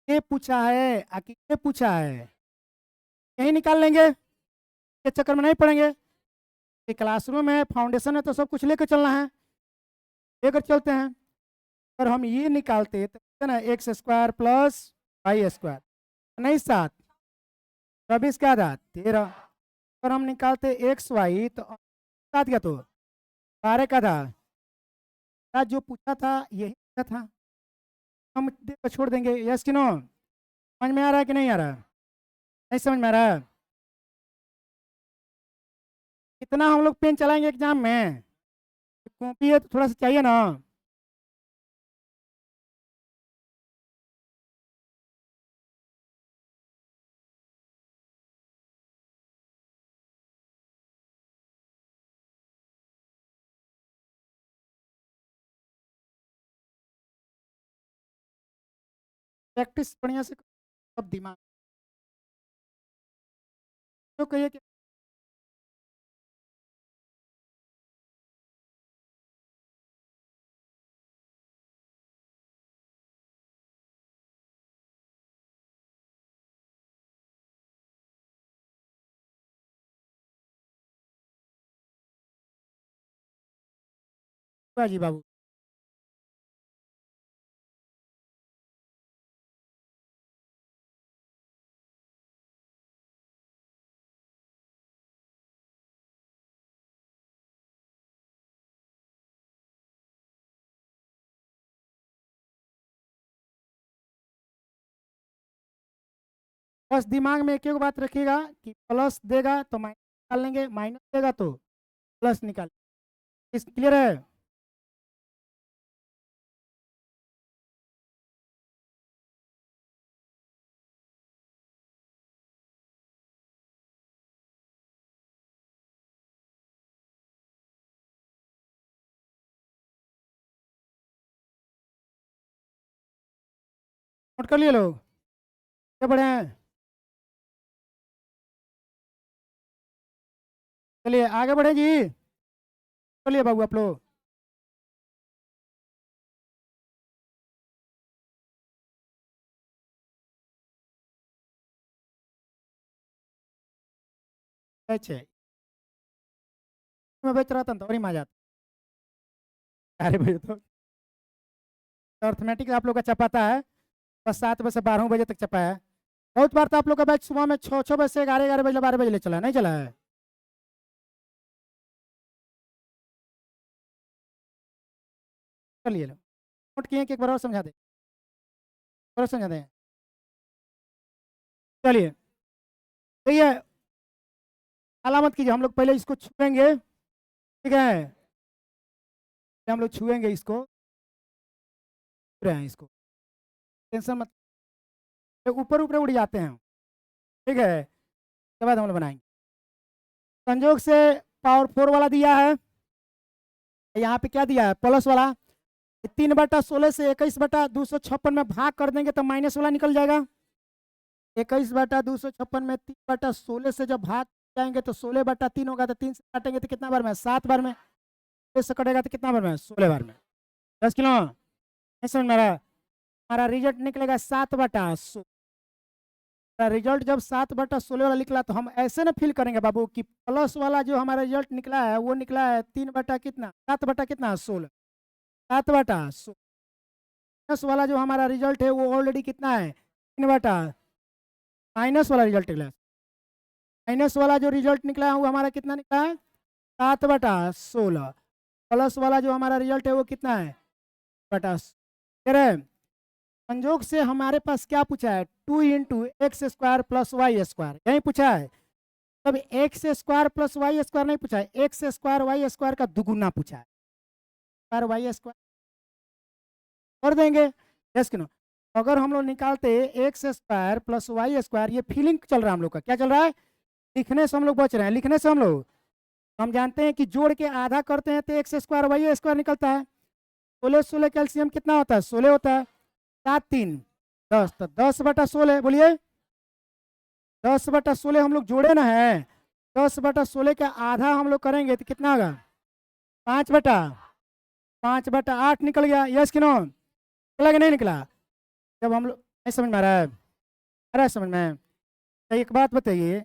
ये पूछा है आखिर ये पूछा है, यही निकाल लेंगे, के चक्कर में नहीं पड़ेंगे। ये क्लासरूम है फाउंडेशन है तो सब कुछ लेकर चलना है, लेकर चलते हैं। अगर हम ये निकालते तो ना x square plus y square नहीं 7 24 क्या था 13, अगर हम निकालते एक्स वाई तो 7 क्या तो 12 का था, जो पूछा था यही पूछा था, हम देकर छोड़ देंगे। यस कि नो, समझ में आ रहा है कि नहीं आ रहा, नहीं समझ में आ रहा है। कितना हम लोग पेन चलाएंगे एग्जाम में, कॉपी है तो थोड़ा सा चाहिए ना। प्रैक्टिस बढ़िया से अब दिमाग तो कहिए कि जी बाबू बस दिमाग में एक एक बात रखिएगा कि प्लस देगा तो माइनस निकाल लेंगे, माइनस देगा तो प्लस निकाल इस क्लियर है? नोट कर लिए लोग? क्या पढ़े हैं? चलिए आगे बढ़े जी। चलिए बाबू आप लोग। अच्छा, मैं बेच रहा था तो और ही मजा आता। अरे भाई तो अर्थमेटिक आप लोग का चपाता है, बस 7 बजे से 12 बजे तक चपा है। बहुत बार तो आप लोग का बैच सुबह में 6 6 बजे से 11 11 बजे 12 बजे ले चला, नहीं चला है? चलिए लो, नोट किए कि एक बार और समझा दे, और समझा दें। चलिए तो ये अलामत कीजिए, हम लोग पहले इसको छुएंगे, ठीक है? हम लोग छुएंगे इसको, छू रहे हैं इसको, टेंशन मत, ऊपर ऊपर उड़ जाते हैं, ठीक है? उसके बाद हम लोग बनाएंगे। संयोग से पावर 4 वाला दिया है, यहाँ पे क्या दिया है? प्लस वाला। 3/16 से 21/256 में भाग कर देंगे तो माइनस वाला निकल जाएगा। 21/256 में 3/16 से जब भाग जाएंगे तो 16/3 होगा, तो 3 से काटेंगे तो कितना बार में? 7 बार में। से कटेगा तो कितना बार में? 16 बार में। 10 किलो नहीं समझ में आ रहा? हमारा रिजल्ट निकलेगा 7/16। रिजल्ट जब 7/16 वाला निकला तो हम ऐसे ना फील करेंगे बाबू कि प्लस वाला जो हमारा रिजल्ट निकला है वो निकला है 3 बटा कितना, 7/16। 7/16 माइनस वाला जो हमारा रिजल्ट है वो ऑलरेडी कितना है? 3 बटा, माइनस वाला रिजल्ट निकला है। माइनस वाला जो रिजल्ट निकला है वो हमारा कितना निकला है? 7/16। प्लस वाला जो हमारा रिजल्ट है वो कितना है? बटा, कह रहे संयोग से हमारे पास क्या पूछा है? 2 × x² + y² यही पूछा है। तब x² + y² नहीं पूछा है, x² y² का दुगुना पूछा है। y² कर देंगे, यस कि नो? अगर हम लोग निकालते x² + y², ये फीलिंग चल रहा है हम लोग का, क्या चल रहा है? लिखने से हम लोग बच रहे हैं, लिखने से हम जानते हैं कि जोड़ के आधा करते हैं तो x² y² निकलता है। 16 16 कैल्शियम कितना होता है? 16 होता है। 7 3 10, तो 10/16 बोलिए। 10/16 हम लोग जोड़े ना है, 10/16 का आधा हम लोग करेंगे तो कितना होगा? 5/8 निकल गया, यस कि नो? निकला कि नहीं निकला? जब हम लोग, नहीं समझ में आ रहा है? आ रहा है समझ में? तो एक बात बताइए,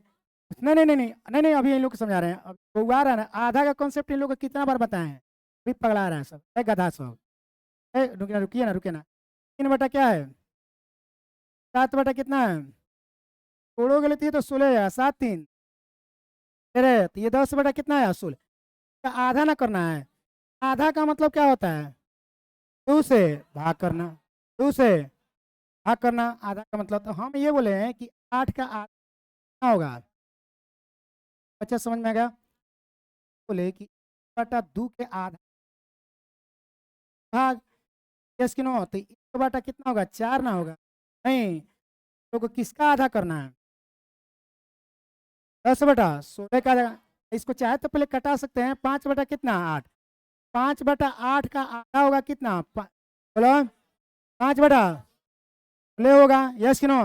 नहीं नहीं नहीं नहीं नहीं नहीं, अभी इन लोग को समझा रहे हैं। अब वो आ रहा है ना, आधा का कॉन्सेप्ट इन लोग को कितना बार बताए हैं? अभी पगला रहा है सब, गधा सब। रुकिए ना रुकिए ना रुकिए ना। 3 बटा क्या है? 7 बटा कितना है? तोड़ोगे लेती है तो 16 है, 7 3 तेरह, तो ये 10 बटा कितना है? 16। आधा ना करना है, आधा का मतलब क्या होता है? 2 से भाग करना, 2 से भाग करना, आधा का मतलब। तो हम ये बोले हैं कि 8 का आधा कितना होगा? अच्छा समझ में आ गया? बोले कि 1/2 के आधा भाग, यस कि नो? तो 1/, कितना होगा? 4 ना होगा? नहीं, तो किसका आधा करना है? 10/16 का आधा। इसको चाहे तो पहले कटा सकते हैं, 5 बटा कितना? 8। 5/8 का आधा होगा कितना? बोलो, 5 बटा ले होगा, यस कि नो?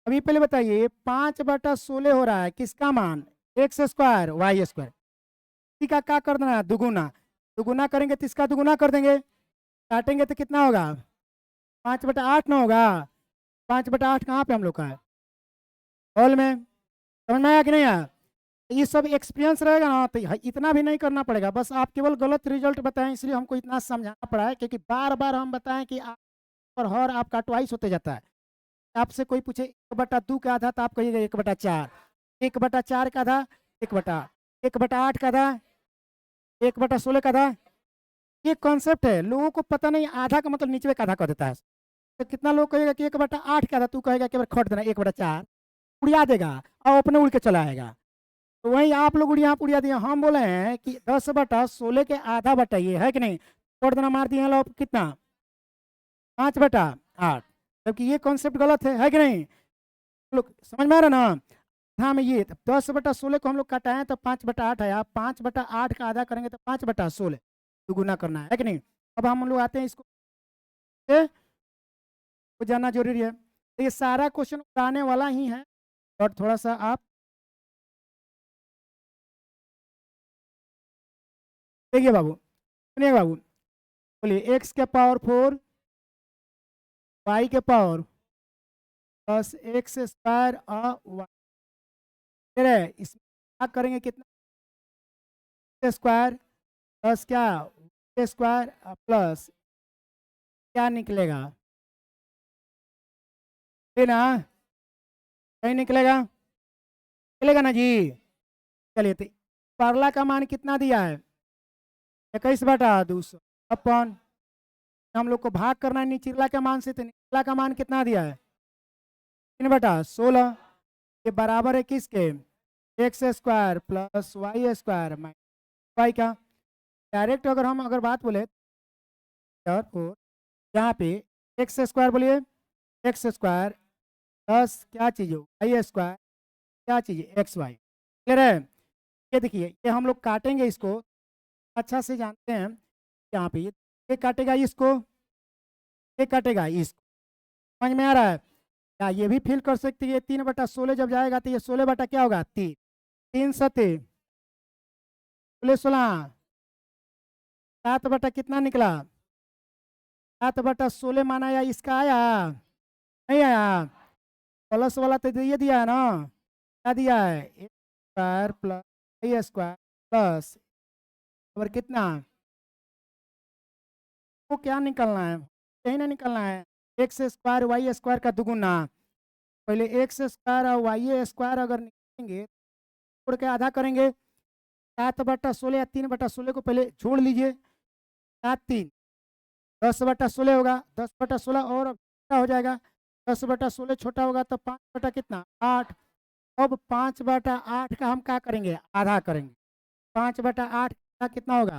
अभी पहले बताइए, 5/16 हो रहा है, किसका मान? x² y²। इसी का क्या कर देना है? दुगुना। दुगुना करेंगे तो इसका दुगुना कर देंगे, काटेंगे तो कितना होगा? 5/8 ना होगा? 5/8 कहाँ पे हम लोग का है? हॉल में। समझ में आया कि नहीं आया? ये सब एक्सपीरियंस रहेगा ना तो इतना भी नहीं करना पड़ेगा, बस आप केवल गलत रिजल्ट बताएं, इसलिए हमको इतना समझाना पड़ा है, क्योंकि बार बार हम बताएं कि आप और हर आपका ट्वाइस होते जाता है। आपसे कोई पूछे 1/2 का आधा तो आप कहिएगा 1/4, 1/4 का आधा 1/8, 1/8 का आधा 1/16 का आधा। ये कॉन्सेप्ट है, लोगों को पता नहीं, आधा का मतलब नीचे का आधा कर देता है। तो कितना लोग कहेगा कि 1/8 का आधा, तू कहेगा कि खट देना 1/4, उड़िया देगा और अपने उड़ के चला आएगा। तो वही आप लोग उड़िया दिए, हम बोले हैं कि 10/16 के आधा बटा ये है कि नहीं, छोड़ देना, मार दिए लोग कितना, 5/8, जबकि ये कॉन्सेप्ट गलत है कि नहीं, लोग समझ में आ रहा ना। हाँ में ये 10/16 को हम लोग कटाएं तो 5/8 है, आप 5/8 का आधा करेंगे तो 5/16 दुगुना करना है कि नहीं। अब हम लोग आते हैं इसको, को जानना जरूरी है, तो ये सारा क्वेश्चन आने वाला ही है, और थोड़ा सा आप देखिए बाबू, सुनिए बाबू, बोलिए x⁴ y⁴ plus x² y, फिर है इसमें क्या करेंगे, कितना स्क्वायर प्लस क्या स्क्वायर प्लस क्या निकलेगा, है ना, कहीं निकलेगा, निकलेगा ना जी। चलिए तो परला का मान कितना दिया है, 21/200 अपन, हम लोग को भाग करना है निचला के मान से, तो निचला का मान कितना दिया है, 3/16, ये बराबर है किसके, x² plus y² minus y का। डायरेक्ट अगर हम बात बोले और यहाँ पे x² बोलिए, x² प्लस क्या चीज़ हो y², क्या चीज़ xy, क्लियर है। ये देखिए, ये हम लोग काटेंगे इसको, अच्छा से जानते हैं, यहाँ पे ये काटेगा इसको, ये काटेगा इसको, समझ में आ रहा है। या ये भी फील कर सकते हैं, 3/16 जब जाएगा तो ये 16 बटा क्या होगा, 3, 3×7 16, 7 बटा कितना निकला, 7/16 माना, या इसका आया, नहीं आया, प्लस वाला तो ये दिया है ना, क्या दिया है, x² प्लस y² प्लस, और कितना, वो क्या निकलना है, यही ना निकलना है, x² y² का दुगुना, पहले x² और y² अगर निकालेंगे, छोड़ के आधा करेंगे, 7/16 या 3/16 को पहले छोड़ लीजिए, 7×3 10/16 होगा, 10/16 और क्या हो जाएगा, 10/16 छोटा होगा तो 5 बटा कितना 8, अब 5/8 का हम क्या करेंगे, आधा करेंगे, 5/8 का कितना होगा,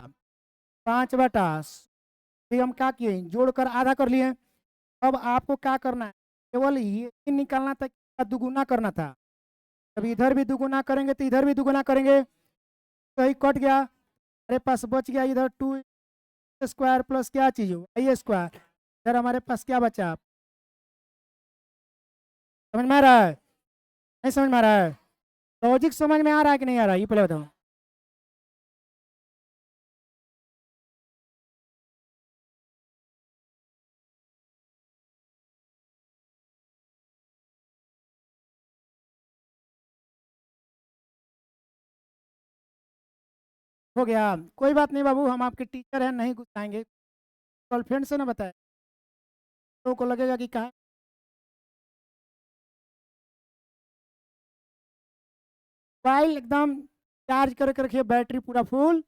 5 बटा, फिर हम क्या किए, जोड़कर आधा कर लिए। अब आपको क्या करना है, केवल ये निकालना था, क्या दुगुना करना था, अब इधर भी दुगुना करेंगे तो इधर भी दुगुना करेंगे, तो ही कट गया, हमारे पास बच गया इधर 2 स्क्वायर प्लस क्या चीज़ हो y², इधर हमारे पास क्या बचा, समझ में आ रहा है, नहीं समझ में आ रहा है, लॉजिक समझ में आ रहा है कि नहीं आ रहा है, ये पहले बताओ। हो गया, कोई बात नहीं बाबू, हम आपके टीचर हैं, नहीं गुस्साएंगे, गर्लफ्रेंड से ना बताए, तो को लगेगा कि कहा, मोबाइल एकदम चार्ज करके रखिए, बैटरी पूरा फुल।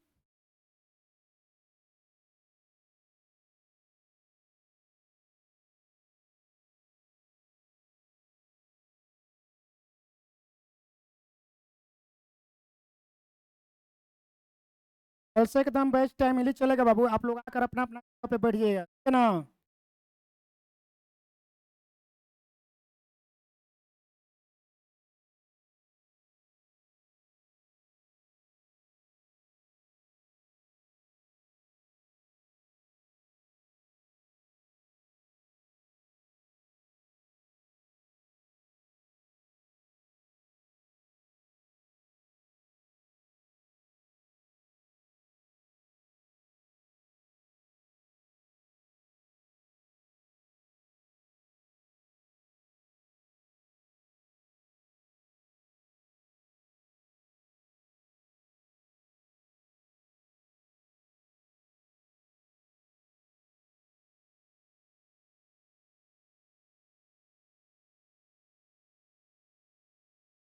कल से एकदम बेस्ट टाइम मिली चलेगा बाबू, आप लोग आकर अपना अपना पे बैठिएगा, ठीक है ना।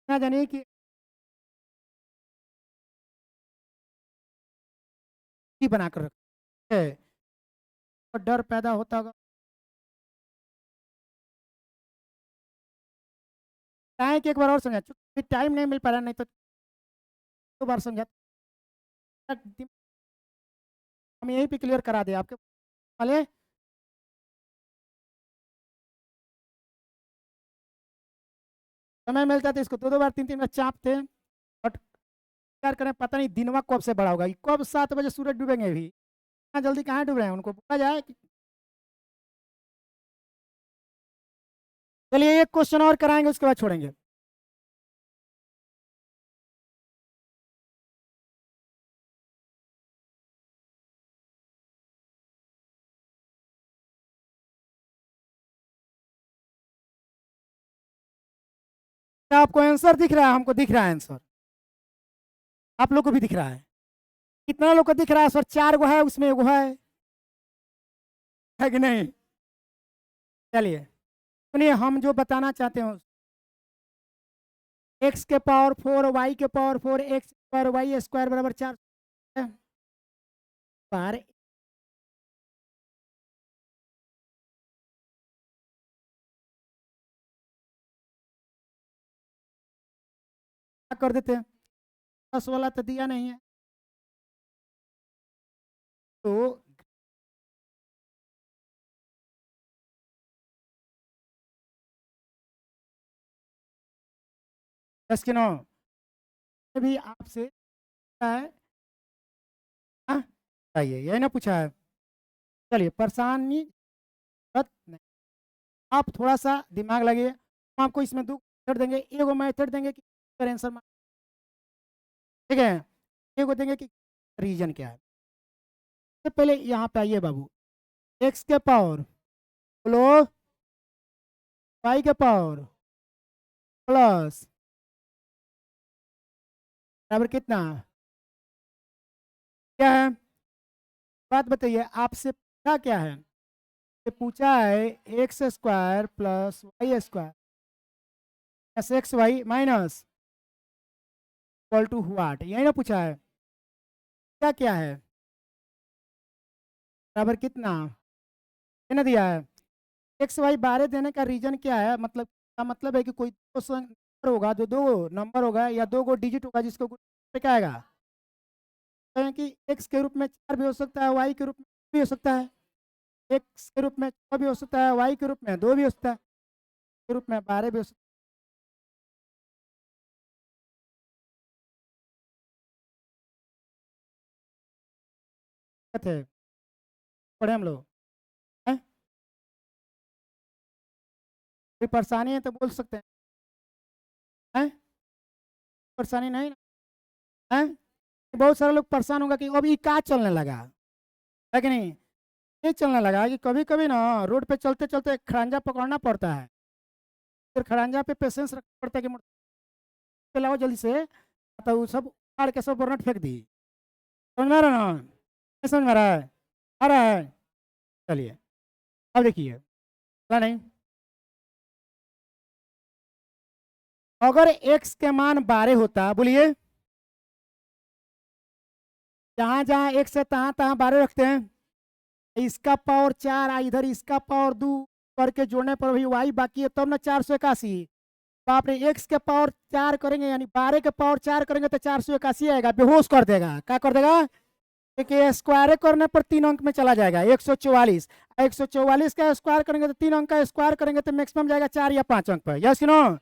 ना जानिए कि बनाकर रखे, और डर पैदा होता होगा, टाइम एक बार और समझा, टाइम नहीं मिल पा रहा, नहीं तो दो बार समझा, हम यहीं पे क्लियर करा दे आपके वाले। समय मिलता था इसको दो दो बार तीन तीन बार चापते, बट क्या करें, पता नहीं दिनवा कब से बड़ा होगा, कब 7 बजे सूरज डूबेंगे भी, इतना जल्दी कहाँ डूब रहे हैं, उनको बोला जाए चलिए एक क्वेश्चन और कराएंगे उसके बाद छोड़ेंगे। क्या आपको आंसर दिख रहा है? हमको दिख रहा है आंसर, आप लोग को भी दिख रहा है। कितना लोग को दिख रहा है सर? 4 गो है उसमें, एगो है कि नहीं? चलिए सुनिए, हम जो बताना चाहते हैं, एक्स के पावर 4 वाई के power 4 x square y square बराबर 4 पर क्या कर देते हैं, 10 वाला तो दिया नहीं है, तो दस के 9 भी आपसे है, हाँ बताइए, यही ना पूछा है। चलिए परेशानी मत नहीं, आप थोड़ा सा दिमाग लगाइए, हम आपको इसमें 2 मेथड देंगे, एगो मेथड देंगे कि आंसर, ठीक है, एगो देंगे कि रीजन क्या है। तो पहले यहाँ पे आइए बाबू, एक्स के पावर बोलो वाई के पावर प्लस बराबर कितना, क्या है बात बताइए, आपसे पूछा क्या है, ये पूछा है x square plus y square plus x y minus equal to what, यही ना पूछा है, क्या क्या है बराबर कितना, ये ना दिया है। एक्स वाई बारह देने का रीजन क्या है, मतलब का मतलब है कि कोई दो नंबर होगा, जो दो नंबर होगा या दो डिजिट होगा जिसको क्या आएगा, कहें कि एक्स के रूप में 4 भी हो सकता है, वाई के रूप में भी हो सकता है, एक्स के रूप में 6 भी हो सकता है, वाई के रूप में 2 भी हो सकता है, के रूप में 12 भी हो सकता है। पढ़े हम लोग हैं? कोई परेशानी है तो बोल सकते हैं, परेशानी नहीं है? बहुत सारे लोग परेशान होगा कि अब ये क्या चलने लगा, है कि नहीं, ये चलने लगा कि कभी कभी ना रोड पे चलते चलते खड़ंजा पकड़ना पड़ता है, फिर खड़ंजा पे पेशेंस रखना पड़ता है कि पे लाओ जल्दी से, तो वो सब उखाड़ के सब बर्नट फेंक दी, समझ में आ रहा है ना, नहीं समझ में आ रहा है, आ रहा है। चलिए अब देखिए, पता नहीं, अगर एक्स के मान 12 होता, बोलिए जहां जहां एक्स है तहां तहां 12 रखते हैं, इसका पावर 4 इधर इसका पावर 2 करके जोड़ने पर भी वाई बाकी है, तब ना 481, तो आपने एक्स के पावर 4 करेंगे यानी 12 के पावर 4 करेंगे तो 481 आएगा, बेहोश कर देगा, क्या कर देगा, देखिए स्क्वायर करने पर 3 अंक में चला जाएगा 144, 144 का स्क्वायर करेंगे तो 3 अंक का स्क्वायर करेंगे तो मैक्सिमम जाएगा 4 या 5 अंक पर, यस नो,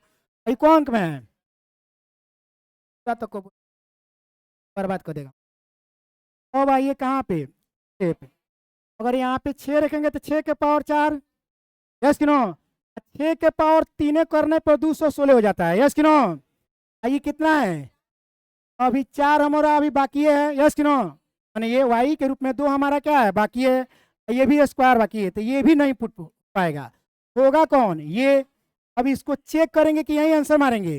को अंक में है, तो को बर्बाद कर देगा। अब आइए कहाँ पे, पे अगर यहाँ पे 6 रखेंगे तो 6 के पावर 4, यस कि नो, 6 के पावर 3 करने पर 216 हो जाता है, यस कि नो, ये कितना है, अभी 4 हमारा अभी बाकी है, यस कि नो, यानी ये वाई के रूप में 2 हमारा क्या है बाकी है, ये भी स्क्वायर बाकी है, तो ये भी नहीं पुट पाएगा, होगा कौन ये, अब इसको चेक करेंगे कि यही आंसर मारेंगे,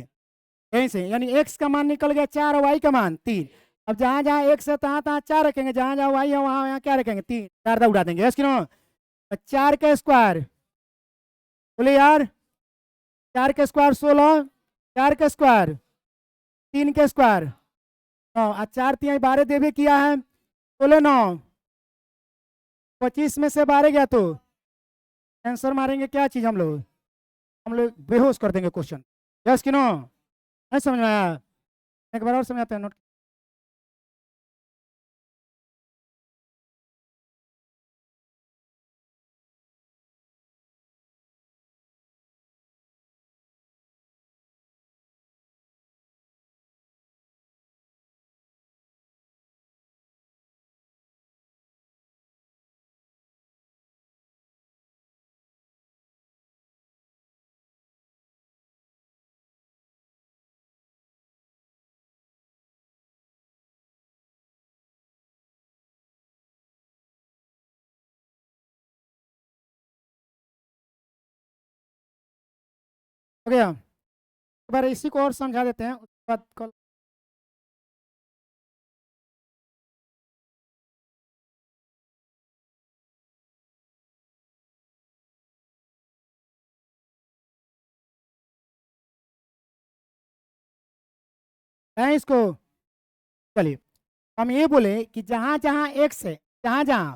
यहीं से, यानी एक्स का मान निकल गया 4 और वाई का मान 3, अब जहां जहां एक्स है तहां तहां 4 रखेंगे, जहां जहां वाई है वहां वहां क्या रखेंगे 3, 4 उड़ा देंगे, यस कि नो, 4 का स्क्वायर, बोले यार 4 का स्क्वायर 16, 4 का स्क्वायर 3 का स्क्वायर 9, और 4 3 12 देवे किया है, बोले 9, 25 में से 12 गया तो आंसर मारेंगे क्या चीज हम लोग बेहोश कर देंगे क्वेश्चन, यस कि नो, नहीं समझ में आया, एक बार और समझाते हैं, नोट हो गया। एक बार इसी को और समझा देते हैं, उसके बाद कल है इसको। चलिए, हम ये बोले कि जहाँ जहाँ एक्स है, जहाँ जहाँ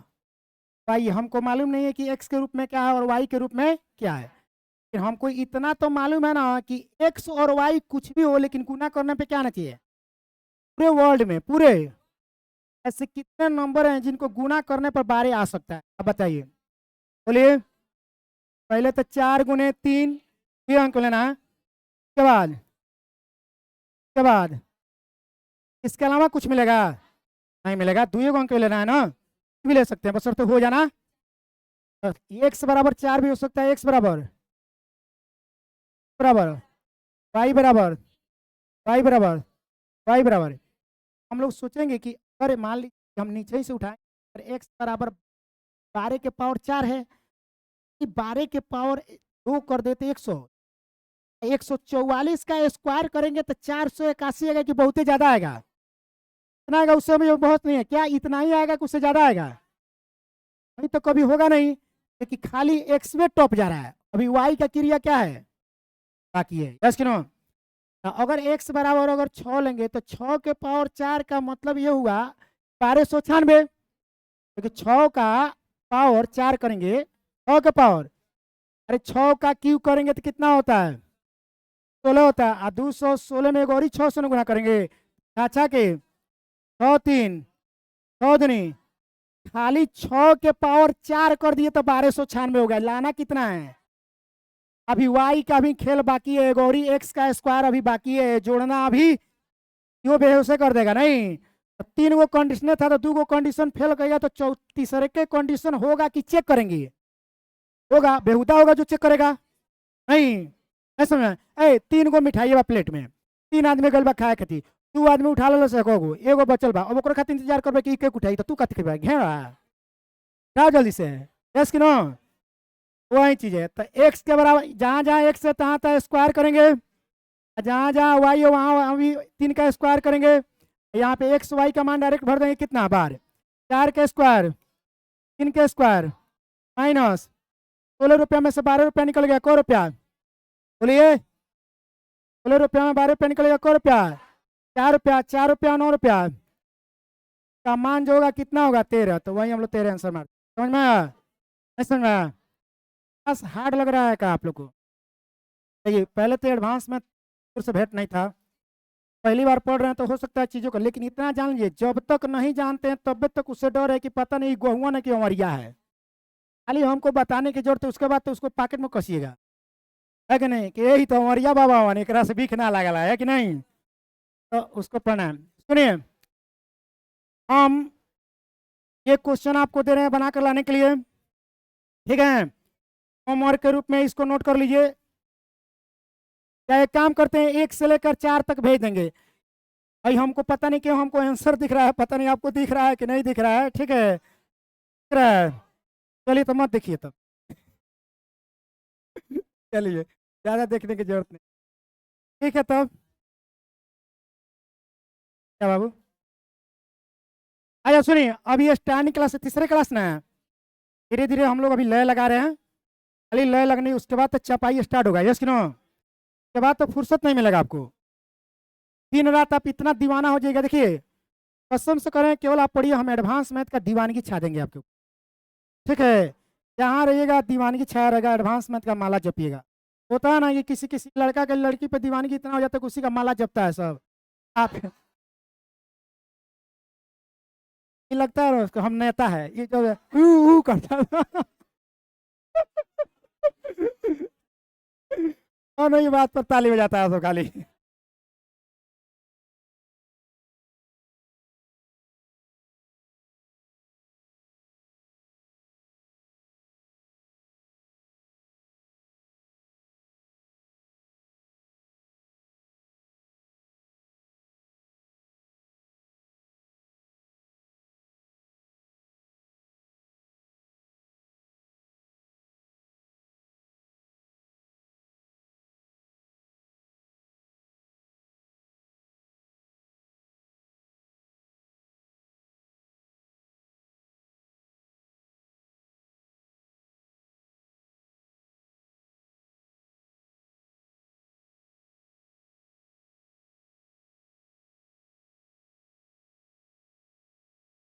वाई, हमको मालूम नहीं है कि एक्स के रूप में क्या है और वाई के रूप में क्या है, लेकिन हमको इतना तो मालूम है ना कि एक्स और वाई कुछ भी हो, लेकिन गुना करने पे क्या आना चाहिए, पूरे वर्ल्ड में पूरे ऐसे कितने नंबर हैं जिनको गुना करने पर 12 आ सकता है, अब बताइए। बोलिए। पहले तो 4 × 3 ये अंक लेना है, के बाद इसके अलावा कुछ मिलेगा नहीं मिलेगा, 2 अंक लेना है ना, भी ले सकते हैं बस तो हो जाना। एक्स बराबर 4 भी हो सकता है, एक्स बराबर बराबर वाई बराबर वाई बराबर वाई बराबर। हम लोग सोचेंगे कि अरे मान लीजिए हम नीचे ही से उठाएं, एक्स बराबर 12 के पावर 4 है, कि 12 के पावर 2 कर देते 100, 144 का स्क्वायर करेंगे तो 481 आएगा कि बहुत ही ज्यादा आएगा, इतना आएगा, उससे भी बहुत नहीं है क्या, इतना ही आएगा कि उससे ज्यादा आएगा, नहीं तो कभी होगा नहीं, क्योंकि खाली एक्स में टॉप जा रहा है, अभी वाई का क्रिया क्या है बाकी है, यस कि नो। अगर एक्स बराबर अगर 6 लेंगे तो 6 के पावर 4 का मतलब ये हुआ 1296, क्योंकि 6 का पावर 4 करेंगे, 6 का पावर, अरे 6 का क्यूब करेंगे तो कितना होता है, 16 होता है, और 216 में एक और ही 6 से गुना करेंगे, अच्छा के 6 3 6 दूनी, खाली 6 के पावर 4 कर दिए तो 1296 हो गया, लाना कितना है, अभी वाई का भी खेल बाकी है, गौरी एक्स का स्क्वायर अभी बाकी है, जोड़ना अभी क्यों बेहोश कर देगा नहीं, तो 3 गो कंडीशन था तो 2 गो कंडीशन फेल करेगा, तो तीसरे के कंडीशन होगा कि चेक करेंगे, होगा बेहुदा होगा जो चेक करेगा, नहीं ऐसा में 3 गो मिठाई बा प्लेट में, 3 आदमी गल बा खाए खाती, 2 आदमी उठा लो से एगो एगो बचल बा, अब ओकरा खातिर इंतजार करबे कि केक उठाई, तो तू कथी खेबा घेरा जाओ जल्दी से, यस कि नो, वही चीज है। तो एक्स के बराबर जहाँ जहाँ एक्स है तहाँ तहाँ स्क्वायर करेंगे, जहाँ जहाँ वाई है वहाँ भी 3 का स्क्वायर करेंगे, यहाँ पे एक्स वाई का मान डायरेक्ट भर देंगे, कितना बार 4 का स्क्वायर 3 का स्क्वायर माइनस 16 रुपया में से 12 रुपया निकल गया, को रुपया बोलिए, 16 रुपया में 12 रुपया निकलेगा, को रुपया 4 रुपया, 4 रुपया 9 रुपया का मान जो होगा कितना होगा 13, तो वही हम लोग 13 आंसर मार, समझ में आया, नहीं समझ में आया, बस हार्ड लग रहा है क्या आप लोग को, देखिए पहले तो एडवांस में से भेंट नहीं था, पहली बार पढ़ रहे हैं तो हो सकता है चीज़ों का, लेकिन इतना जान लीजिए जब तक नहीं जानते हैं तब तक उससे डर है कि पता नहीं गहुआ न कि अमरिया है, खाली हमको बताने की जरूरत है, उसके बाद तो उसको पॉकेट में कसिएगा, है कि नहीं, कि यही तो अमरिया बाबा वन एक से बीख ना लगला है कि नहीं, तो उसको पढ़ना। सुनिए, हम ये क्वेश्चन आपको दे रहे हैं बना कर लाने के लिए, ठीक है, होमवर्क के रूप में इसको नोट कर लीजिए, क्या एक काम करते हैं 1 से लेकर 4 तक भेज देंगे, भाई हमको पता नहीं क्यों हमको आंसर दिख रहा है, पता नहीं आपको दिख रहा है कि नहीं दिख रहा है, ठीक है दिख रहा है, चलिए तो मत देखिए तब चलिए ज़्यादा देखने की जरूरत नहीं, ठीक है तब क्या बाबू, अच्छा सुनिए, अभी ये स्टैंडिंग क्लास है, तीसरे क्लास ना है, धीरे धीरे हम लोग अभी लय लगा रहे हैं, खाली लय लगनी उसके बाद तो चपाई स्टार्ट होगा, यस कि नो, उसके बाद तो फुर्सत नहीं मिलेगा आपको, दिन रात आप इतना दीवाना हो जाएगा, देखिए कसम से करें केवल आप पढ़िए, हम एडवांस मैथ का दीवानगी छा देंगे आपको, ठीक है, जहाँ रहिएगा दीवानगी छाया रहेगा, एडवांस मैथ का माला जपिएगा, होता है ना कि किसी किसी लड़का के लड़की पे दीवानगी इतना हो जाता है कि उसी का माला जपता है सब, आप ये लगता है उसको हम नेता है, ये जो करता था और नहीं बात पर ताली बजाता है तो खाली